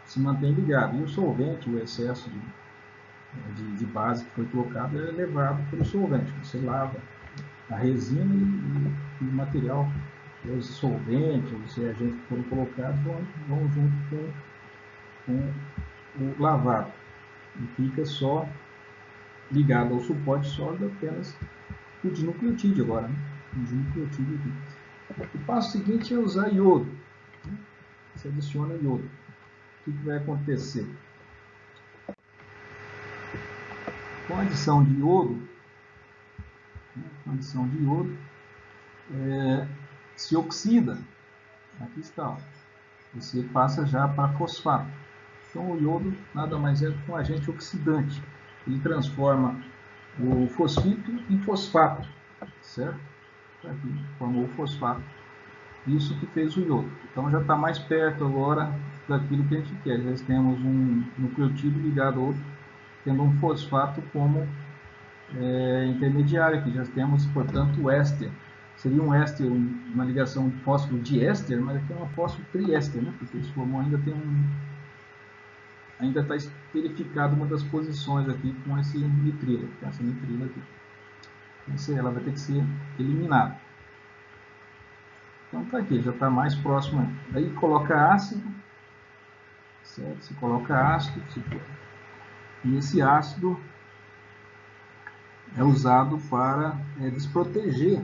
se mantém ligado. E o solvente, o excesso de base que foi colocado, é levado pelo solvente. Você lava a resina e o material, os solventes, os reagentes que foram colocados, vão junto com o lavado. E fica só ligado ao suporte sólido apenas o dinucleotídeo agora, né? O dinucleotídeo aqui. O passo seguinte é usar iodo. Você adiciona iodo. O que vai acontecer? Com a adição de iodo, se oxida Aqui está, ó. Você passa já para fosfato. Então o iodo nada mais é que um agente oxidante. Ele transforma o fosfito em fosfato, certo? Aqui formou o fosfato. Isso que fez o iodo. Então já está mais perto agora daquilo que a gente quer. Já temos um nucleotídeo ligado ao outro, tendo um fosfato como intermediário aqui. Já temos, portanto, o éster. Seria um éster, uma ligação de fósforo de éster, mas aqui é uma fósforo triéster, né? Porque esse formol ainda está esterificado uma das posições aqui com esse nitrilo, com essa nitrila aqui. Ela vai ter que ser eliminada. Então está aqui, já está mais próximo. Aí coloca ácido, certo? Se coloca ácido, e esse ácido é usado para desproteger,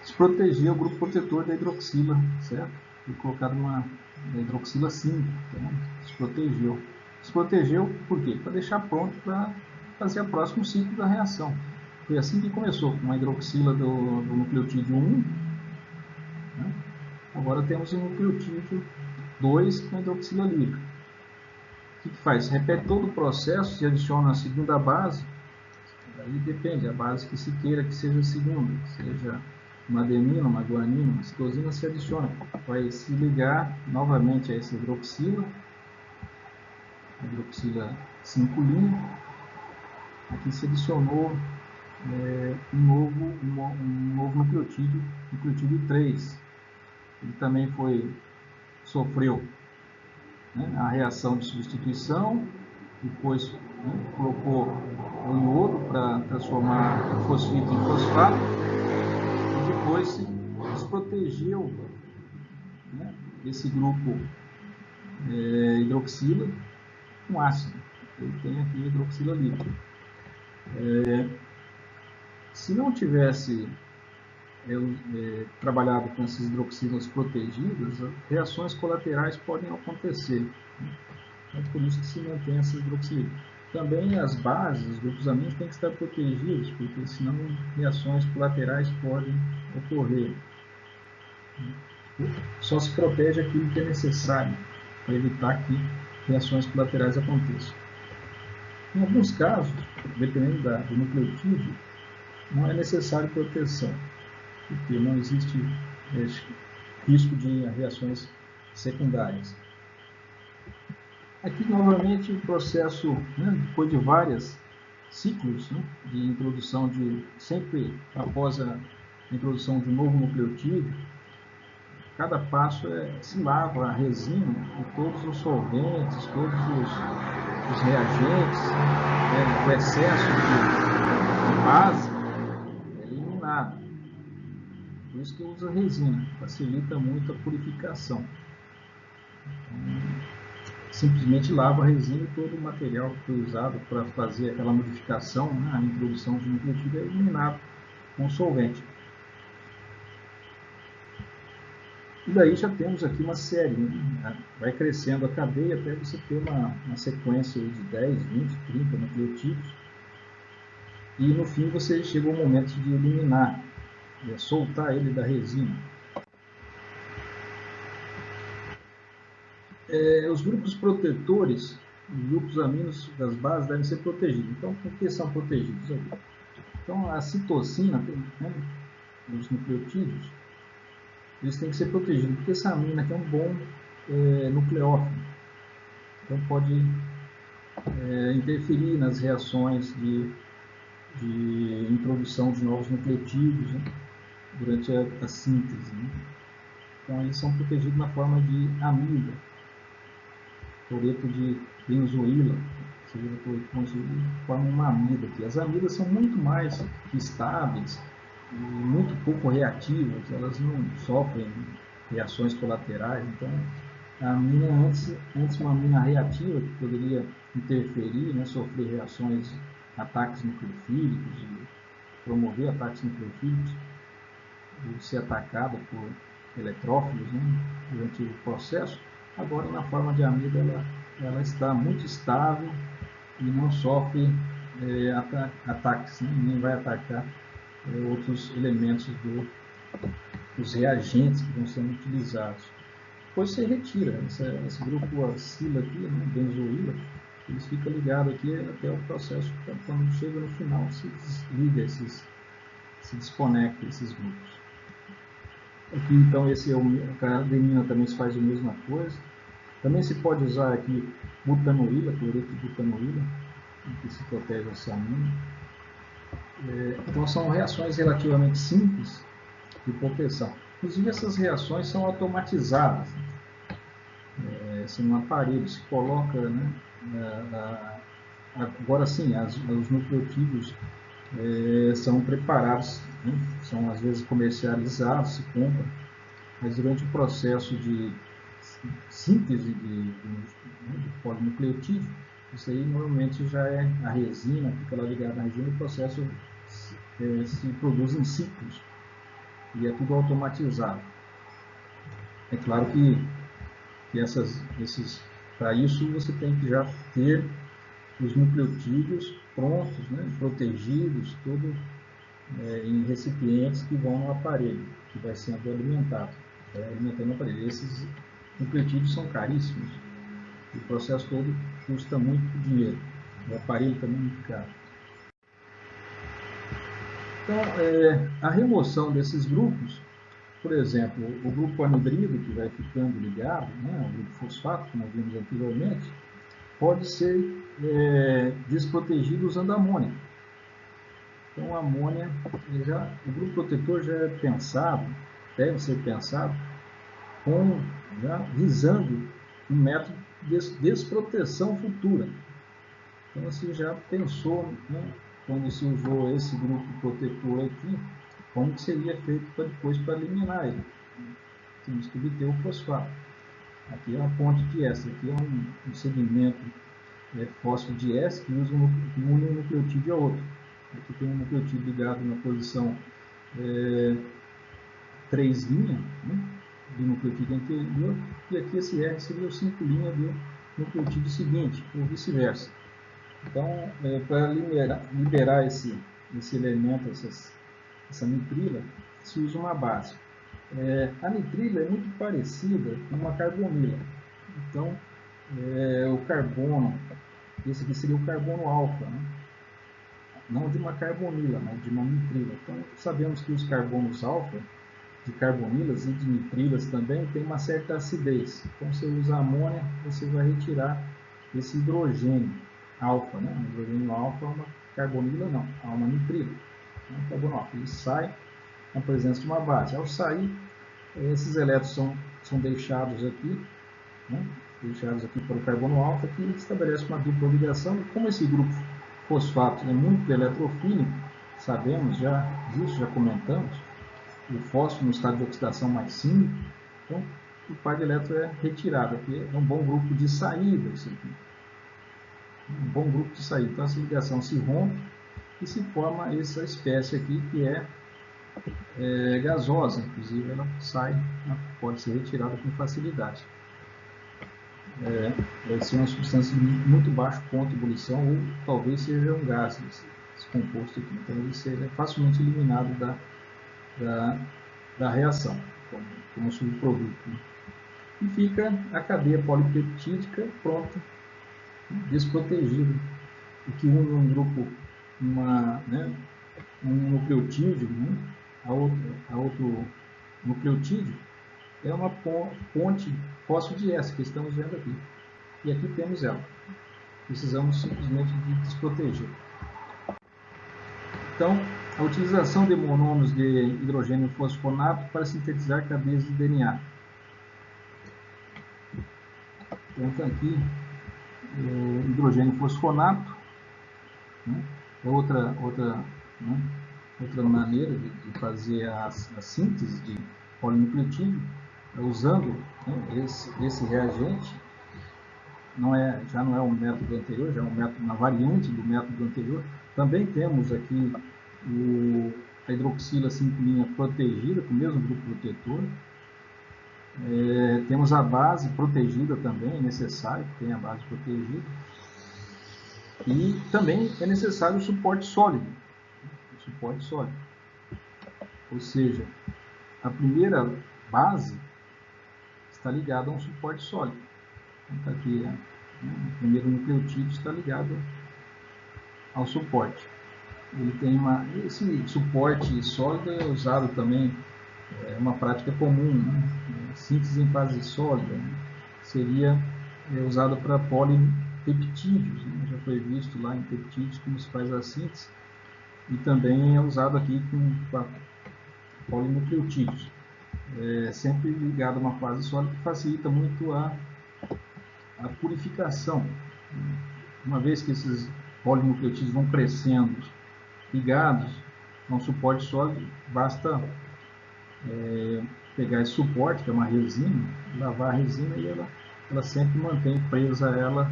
desproteger o grupo protetor da hidroxila, certo? Foi colocado uma hidroxila 5, então desprotegeu. Desprotegeu por quê? Para deixar pronto para fazer o próximo ciclo da reação. Foi assim que começou, com a hidroxila do nucleotídeo 1. Né? Agora temos o nucleotídeo 2 com a hidroxila livre. O que faz? Repete todo o processo, se adiciona a segunda base, aí depende, a base que se queira que seja a segunda, seja uma adenina, uma guanina, uma citosina, se adiciona. Vai se ligar novamente a essa hidroxila 5'. Aqui se adicionou um novo nucleotídeo 3. Ele também sofreu a reação de substituição, depois colocou o iodo para transformar o fosfito em fosfato, e depois se desprotegeu esse grupo hidroxila com ácido. Ele tem aqui hidroxila livre. Se não tivesse trabalhado com essas hidroxilas protegidas, reações colaterais podem acontecer. É por isso que se mantém essas hidroxilas. Também as bases, os grupos aminos, têm que estar protegidos, porque senão reações colaterais podem ocorrer. Só se protege aquilo que é necessário para evitar que reações colaterais aconteçam. Em alguns casos, dependendo do nucleotídeo, não é necessário proteção, porque não existe risco de reações secundárias. Aqui, novamente, o processo, depois de vários ciclos de introdução, sempre após a introdução de um novo nucleotídeo, cada passo se lava a resina e todos os solventes, todos os reagentes, o excesso de base é eliminado. Por isso que usa resina, facilita muito a purificação. Simplesmente lava a resina e todo o material que foi usado para fazer aquela modificação, a introdução de nucleotídeo é eliminado com solvente. E daí já temos aqui uma série, vai crescendo a cadeia até você ter uma sequência de 10, 20, 30 nucleotídeos. E no fim você chega ao momento de eliminar, soltar ele da resina. Os grupos protetores, os grupos aminos das bases devem ser protegidos. Então, por que são protegidos? Então, a citosina, os nucleotídeos, eles têm que ser protegidos, porque essa amina aqui é um bom nucleófilo. Então, pode interferir nas reações de introdução de novos nucleotídeos durante a síntese. Então, eles são protegidos na forma de amida, cloreto de benzoíla, forma uma amida aqui. As amidas são muito mais estáveis e muito pouco reativas, elas não sofrem reações colaterais. Então, a amina, antes uma amina reativa, que poderia interferir, sofrer reações, ataques nucleofílicos, e promover ataques nucleofílicos, ou ser atacada por eletrófilos durante o processo. Agora, na forma de amida, ela está muito estável e não sofre ataques, nem vai atacar outros elementos os reagentes que vão sendo utilizados. Depois você retira, esse grupo acila aqui, né, benzoíla, eles ficam ligados aqui até o processo, quando chega no final, se desliga, se desconecta esses grupos. Aqui então esse é a adenina também se faz a mesma coisa. Também se pode usar aqui butanoíla, cloreto de butanoíla, que se protege a cianina. Então são reações relativamente simples de proteção. Inclusive essas reações são automatizadas. No aparelho se coloca, né, agora sim, os nucleotídeos são preparados, né, são às vezes comercializados, se compram, mas durante o processo de síntese de polinucleotídeo, isso aí normalmente já é a resina, fica lá ligada na resina, e o processo se produz em ciclos, e é tudo automatizado. É claro que para isso você tem que já ter os nucleotídeos prontos, né, protegidos, tudo em recipientes que vão no aparelho, que vai sendo alimentado, alimentando o aparelho. Esses nucleotídeos são caríssimos, o processo todo custa muito dinheiro, o aparelho também é muito caro. Então, a remoção desses grupos, por exemplo, o grupo anidrido, que vai ficando ligado, né, o grupo fosfato, que nós vimos anteriormente, pode ser desprotegido usando amônia. Então, a amônia, o grupo protetor já é pensado, deve ser pensado, visando um método de desproteção futura. Então, você já pensou, né, quando se usou esse grupo protetor aqui, como que seria feito depois para eliminar ele. Temos que obter o fosfato. Aqui é uma ponte de éster, aqui é um segmento fósforo de éster que une um nucleotídeo a outro. Aqui tem um nucleotídeo ligado na posição 3', né, do nucleotídeo anterior, e aqui esse R seria o 5' do nucleotídeo seguinte, ou vice-versa. Então, para liberar esse elemento, essa nitrila, se usa uma base. A nitrila é muito parecida com uma carbonila. Então, o carbono, esse aqui seria o carbono alfa, né? Não de uma carbonila, mas de uma nitrila. Então, sabemos que os carbonos alfa, de carbonilas e de nitrilas também, tem uma certa acidez. Então, você usa amônia, você vai retirar esse hidrogênio alfa, né? O hidrogênio alfa é uma carbonila, não, é uma nitrila. É um carbono alfa. Ele sai na presença de uma base. Ao sair, esses elétrons são deixados aqui, né? Deixados aqui para o carbono alfa, que estabelece uma dupla ligação. E como esse grupo fosfato é muito eletrofílico, sabemos já disso, já comentamos, o fósforo no estado de oxidação mais 5, então o par de elétrons é retirado, aqui é um bom grupo de saída, isso aqui. Um bom grupo de saída. Então essa ligação se rompe e se forma essa espécie aqui que é gasosa, inclusive ela pode ser retirada com facilidade. Deve ser uma substância de muito baixo ponto de ebulição, ou talvez seja um gás, esse composto aqui. Então ele seja facilmente eliminado da reação, como subproduto. E fica a cadeia polipeptídica pronta, desprotegida, o que une um grupo, um nucleotídeo, né, a outro nucleotídeo, é uma ponte fosfodiesterase que estamos vendo aqui. E aqui temos ela. Precisamos simplesmente de desproteger. Então, a utilização de monômeros de hidrogênio fosfonato para sintetizar cadeias de DNA. Então, aqui, o hidrogênio fosfonato, né, é outra maneira de fazer a síntese de polinucleotídeo, usando, né, esse reagente. Já não é o método anterior, já é uma variante do método anterior. Também temos aqui a hidroxila 5' protegida, com o mesmo grupo protetor. Temos a base protegida também, é necessário que tenha a base protegida. E também é necessário o suporte sólido. Ou seja, a primeira base está ligada a um suporte sólido. Então, está aqui, né? O primeiro nucleotídeo está ligado ao suporte. Ele tem esse suporte sólido é usado também, é uma prática comum, né? Síntese em fase sólida, né? Seria usado para polipeptídeos, né? Já foi visto lá em peptídeos como se faz a síntese, e também é usado aqui com polinucleotídeos. Sempre ligado a uma fase sólida, que facilita muito a purificação. Uma vez que esses polinucleotídeos vão crescendo, ligados a um suporte sólido, basta pegar esse suporte, que é uma resina, lavar a resina e ela sempre mantém presa ela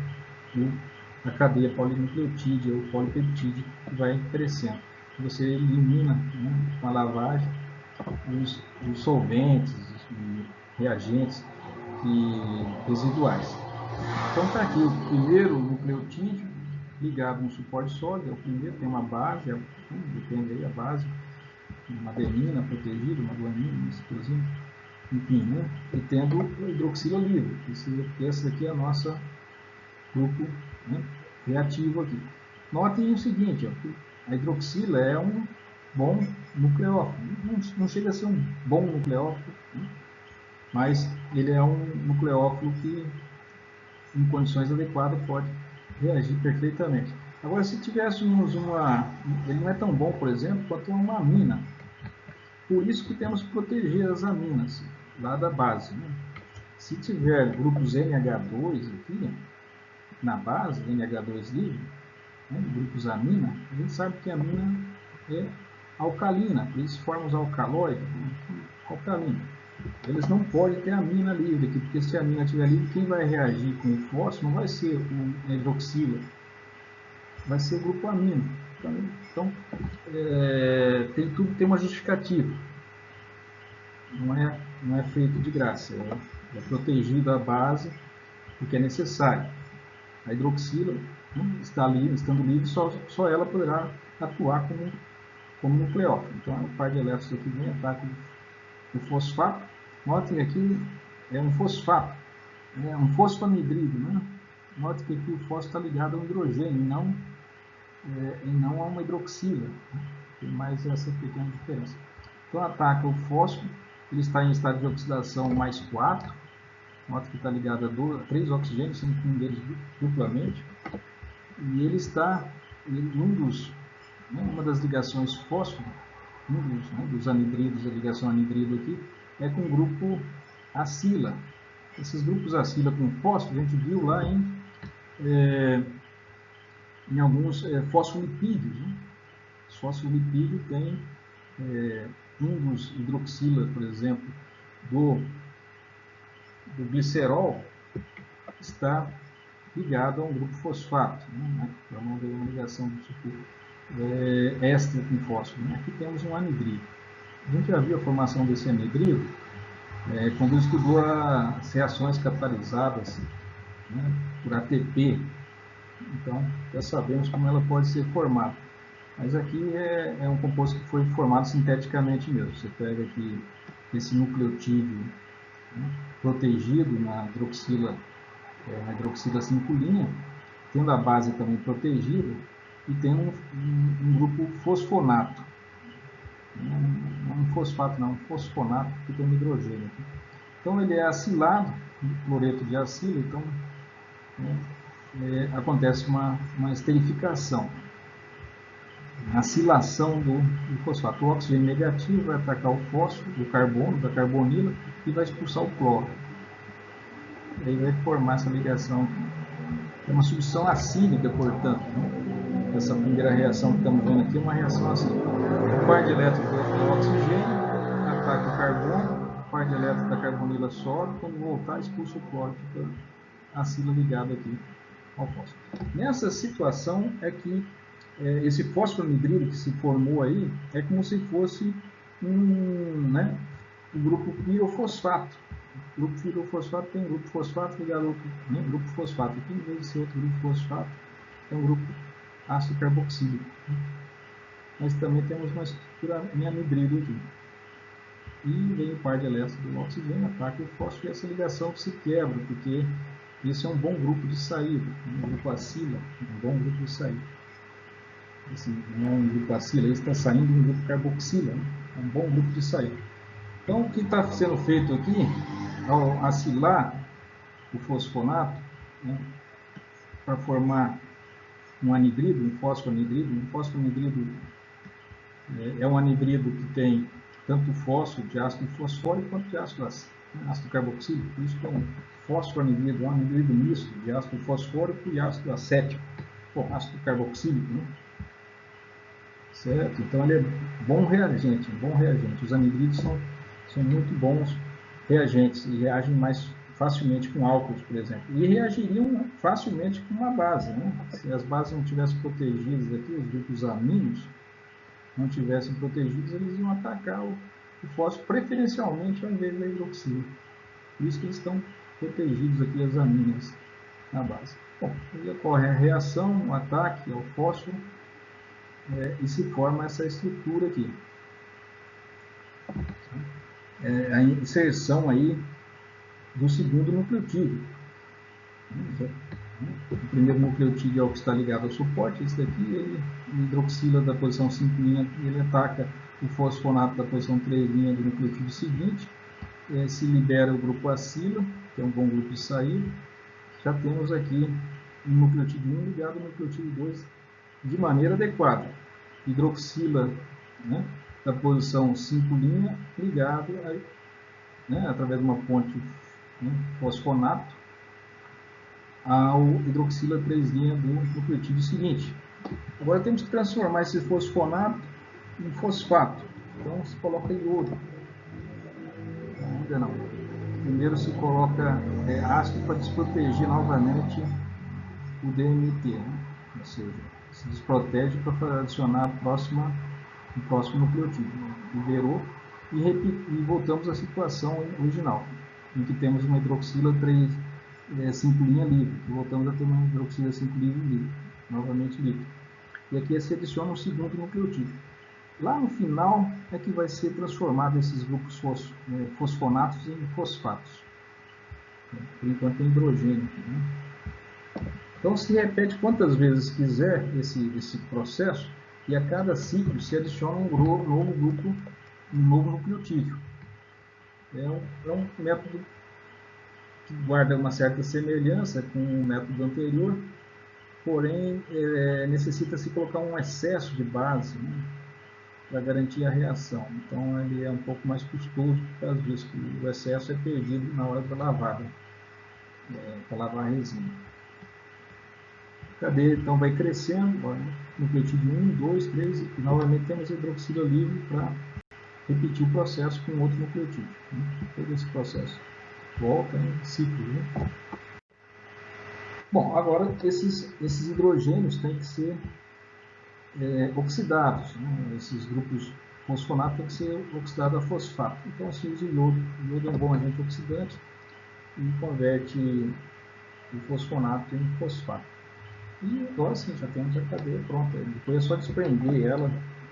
a cadeia polinucleotídea ou polipeptídea, que vai crescendo. Você elimina, né, com a lavagem os solventes e reagentes residuais. Então está aqui o primeiro nucleotídeo ligado a um suporte sólido, é o primeiro, tem uma base, depende aí a base, uma adenina protegida, uma guanina, uma citosina, enfim, né? E tendo o hidroxila livre, esse aqui é a nossa grupo, né, reativo aqui. Notem o seguinte, ó, a hidroxila é um bom nucleófilo, não chega a ser um bom nucleófilo, né? Mas ele é um nucleófilo que, em condições adequadas, pode reagir perfeitamente. Agora, se tivéssemos ele não é tão bom, por exemplo, quanto uma amina. Por isso que temos que proteger as aminas lá da base, né? Se tiver grupos NH2 aqui na base, NH2 livre, né, grupos amina, a gente sabe que a amina é alcalina, eles formam os alcaloides, alcalina. Eles não podem ter amina livre aqui, porque se a amina estiver livre, quem vai reagir com o fósforo não vai ser o hidroxila, vai ser o grupo amino. Então tudo tem uma justificativa. Não é feito de graça, é protegido a base, porque é necessário. A hidroxila, né, estando livre, só ela poderá atuar como nucleófilo. Então, o par de elétrons aqui vem ataca o fosfato. Notem aqui, é um fosfato, é um fosfanidrido, né? Note que aqui o fósforo está ligado ao hidrogênio e não a uma hidroxila. Tem mais essa pequena diferença. Então, ataca o fósforo, ele está em estado de oxidação mais 4. Note que está ligado a 3 oxigênios, sendo que um deles duplamente. E ele está em uma das ligações fósforo, dos anidridos, a ligação anidrido aqui, é com o grupo acila. Esses grupos acila com fósforo, a gente viu lá em alguns fosfolipídios. Né? Os fosfolipídios tem um dos hidroxila, por exemplo, do glicerol, está ligado a um grupo fosfato, né? Formando uma ligação do tipo extra com fósforo. Né? Aqui temos um anidrido. A gente já viu a formação desse anidrido quando estudou as reações catalisadas, né, por ATP. Então, já sabemos como ela pode ser formada. Mas aqui é um composto que foi formado sinteticamente mesmo. Você pega aqui esse nucleotídeo, né, protegido na hidroxila 5', tendo a base também protegida e tendo um grupo fosfonato. Não um fosfato, não, um fosfonato, que tem um hidrogênio aqui. Então ele é acilado, cloreto de acilo, então acontece uma esterificação, a acilação do fosfato. O oxigênio negativo vai atacar o fósforo, o carbono, da carbonila, e vai expulsar o cloro. Aí vai formar essa ligação. É uma substituição acílica, portanto. Né? Essa primeira reação que estamos vendo aqui é uma reação acílica. O par de elétrons do oxigênio ataca o carbono, o par de elétrons da carbonila sobe, quando voltar expulsa o cloro, fica acila ligado aqui ao fósforo. Nessa situação é que esse fósforo anidrido que se formou aí é como se fosse um grupo pirofosfato. O grupo pirofosfato tem um grupo fosfato ligado a outro grupo fosfato. Aqui, em vez de ser outro grupo fosfato, é um grupo ácido carboxílico. Mas também temos uma estrutura em anidrido aqui. e vem o par de elétrons do oxigênio, ataca o fósforo, e essa ligação se quebra, porque esse é um bom grupo de saída, um grupo acila, um bom grupo de saída. Assim, não é um grupo acila, ele está saindo um grupo carboxila, né? É um bom grupo de saída. Então, o que está sendo feito aqui, ao acilar o fosfonato, né, para formar um anidrido, um fosfoanidrido. Um fosfoanidrido é um anidrido que tem tanto fósforo de ácido fosfórico quanto de ácido carboxílico. Por isso que é um fosfoanidrido, é um anidrido misto de ácido fosfórico e ácido acético, ou ácido carboxílico, né? Certo? Então ele é bom reagente, Os anidridos são muito bons reagentes e reagem mais facilmente com álcools, por exemplo. E reagiriam facilmente com uma base, né? Se as bases não tivessem protegidas aqui, os grupos aminos não tivessem protegidos, eles iam atacar o fósforo preferencialmente ao invés da hidroxila. Por isso que eles estão protegidos aqui, as aminas na base. Bom, aí ocorre a reação, o ataque ao fósforo, e se forma essa estrutura aqui. A inserção aí do segundo nucleotídeo. O primeiro nucleotídeo é o que está ligado ao suporte, esse daqui, ele hidroxila da posição 5' e ele ataca o fosfonato da posição 3' do nucleotídeo seguinte, se libera o grupo acila, que é um bom grupo de saída. Já temos aqui um nucleotídeo 1 ligado ao nucleotídeo 2 de maneira adequada. Hidroxila, né, da posição 5' ligado a, através de uma ponte, né, fosfonato ao hidroxila 3' do nucleotídeo seguinte. Agora temos que transformar esse fosfonato em fosfato. Então se coloca iodo. Ainda não. Primeiro se coloca ácido para desproteger novamente o DMT, né? Ou seja, se desprotege para adicionar o próximo nucleotídeo. Liberou e voltamos à situação original, em que temos uma hidroxila 5' livre. Voltamos a ter uma hidroxila 5' livre, novamente livre. E aqui se adiciona um segundo nucleotídeo. Lá no final é que vai ser transformado esses grupos fosfonatos em fosfatos. Por enquanto tem hidrogênio aqui, né? Então se repete quantas vezes quiser esse processo, e a cada ciclo se adiciona um novo grupo, um novo nucleotídeo. É um método que guarda uma certa semelhança com o método anterior, porém necessita se colocar um excesso de base, né, para garantir a reação. Então ele é um pouco mais custoso por causa disso, que o excesso é perdido na hora da lavada, para lavar a resina. A cadeia então vai crescendo, nucleotídeo 1, 2, 3, e novamente temos a hidroxila livre para repetir o processo com outro nucleotídeo, né? Todo esse processo volta em ciclo, né? Bom, agora esses hidrogênios têm que ser oxidados, né? Esses grupos fosfonato têm que ser oxidados a fosfato. Então se usa o iodo. O iodo é um bom agente oxidante e converte o fosfonato em fosfato. E agora sim, já temos a cadeia pronta. Depois é só desprender ela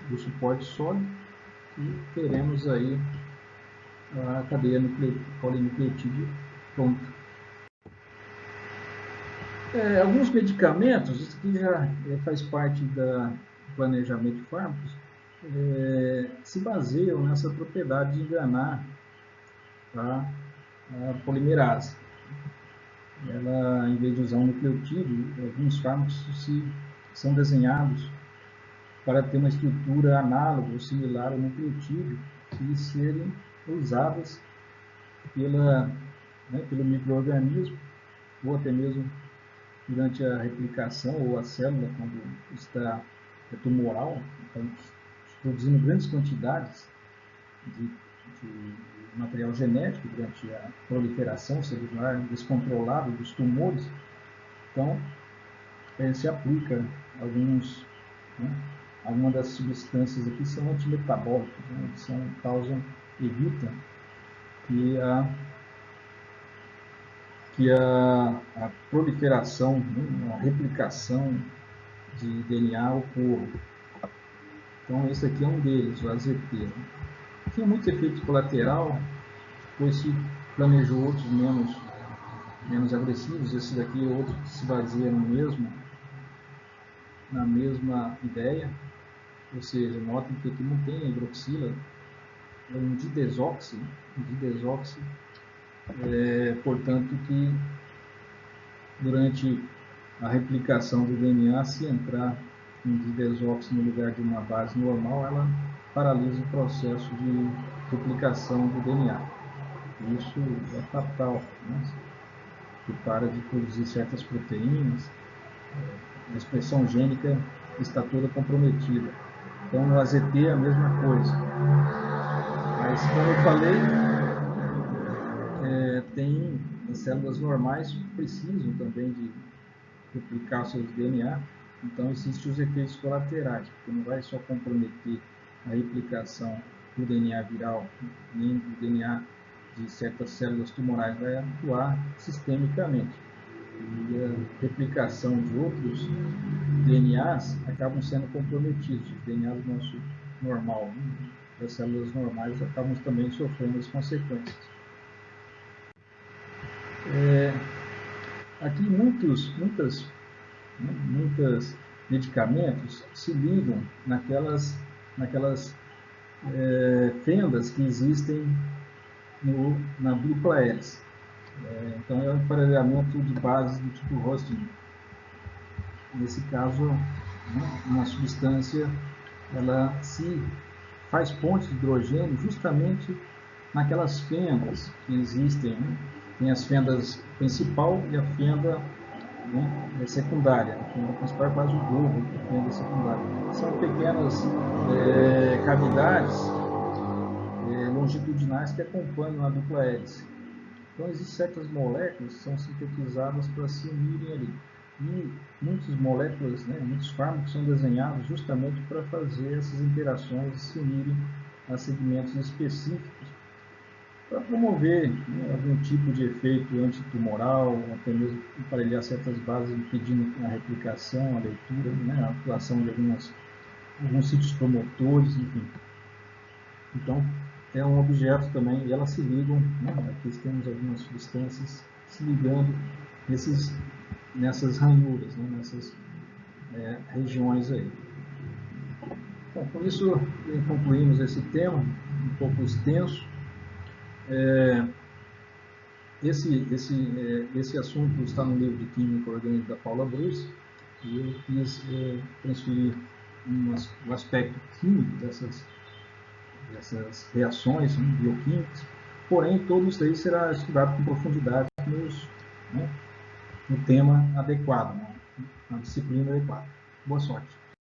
do suporte sólido e teremos aí a cadeia polinucleotídea pronta. Alguns medicamentos, isso aqui já faz parte do planejamento de fármacos, se baseiam nessa propriedade de enganar a polimerase. Ela, em vez de usar um nucleotídeo, alguns fármacos são desenhados para ter uma estrutura análoga ou similar ao nucleotídeo e serem usadas pelo micro-organismo, ou até mesmo durante a replicação, ou a célula, quando está tumoral, então, produzindo grandes quantidades de material genético durante a proliferação celular descontrolada dos tumores. Então, se aplica algumas das substâncias aqui são antimetabólicas, né? Evitam que a proliferação, né, a replicação de DNA ocorra. Então, esse aqui é um deles, o AZT. Né? tinha muito efeito colateral, depois se planejou outros menos agressivos. Esse daqui é outro que se baseia na mesma ideia, ou seja, notem que aqui não tem hidroxila, é um didesoxi, portanto que durante a replicação do DNA, se entrar um didesoxi no lugar de uma base normal, ela paralisa o processo de replicação do DNA. Isso é fatal, né? Que para de produzir certas proteínas, a expressão gênica está toda comprometida. Então, no AZT é a mesma coisa. Mas, como eu falei, tem as células normais precisam também de replicar seus DNA, então existem os efeitos colaterais, porque não vai só comprometer a replicação do DNA viral, nem do DNA de certas células tumorais, vai atuar sistemicamente. E a replicação de outros DNAs acabam sendo comprometidos, os DNAs do nosso normal, né? Das células normais acabam também sofrendo as consequências. Aqui muitos medicamentos se ligam naquelas fendas que existem na dupla hélice. Então é um emparelhamento de bases do tipo Rostin. Nesse caso, uma substância ela se faz ponte de hidrogênio justamente naquelas fendas que existem, né? Tem as fendas principal e a fenda, né, secundária. A fenda principal é quase o dobro da fenda secundária. São pequenas cavidades longitudinais que acompanham a dupla hélice. Então existem certas moléculas que são sintetizadas para se unirem ali. E muitas moléculas, muitos fármacos são desenhados justamente para fazer essas interações e se unirem a segmentos específicos para promover algum tipo de efeito antitumoral, ou até mesmo emparelhar certas bases impedindo a replicação, a leitura, a atuação de alguns sítios promotores, enfim. Então, é um objeto também, e elas se ligam, aqui temos algumas substâncias se ligando nessas ranhuras, nessas regiões aí. Bom, com isso concluímos esse tema, um pouco extenso. Esse assunto está no livro de Química Orgânica da Paula Bruce, e eu quis transferir o aspecto químico dessas reações bioquímicas, porém todo isso aí será estudado com profundidade no tema adequado, na disciplina adequada. Boa sorte.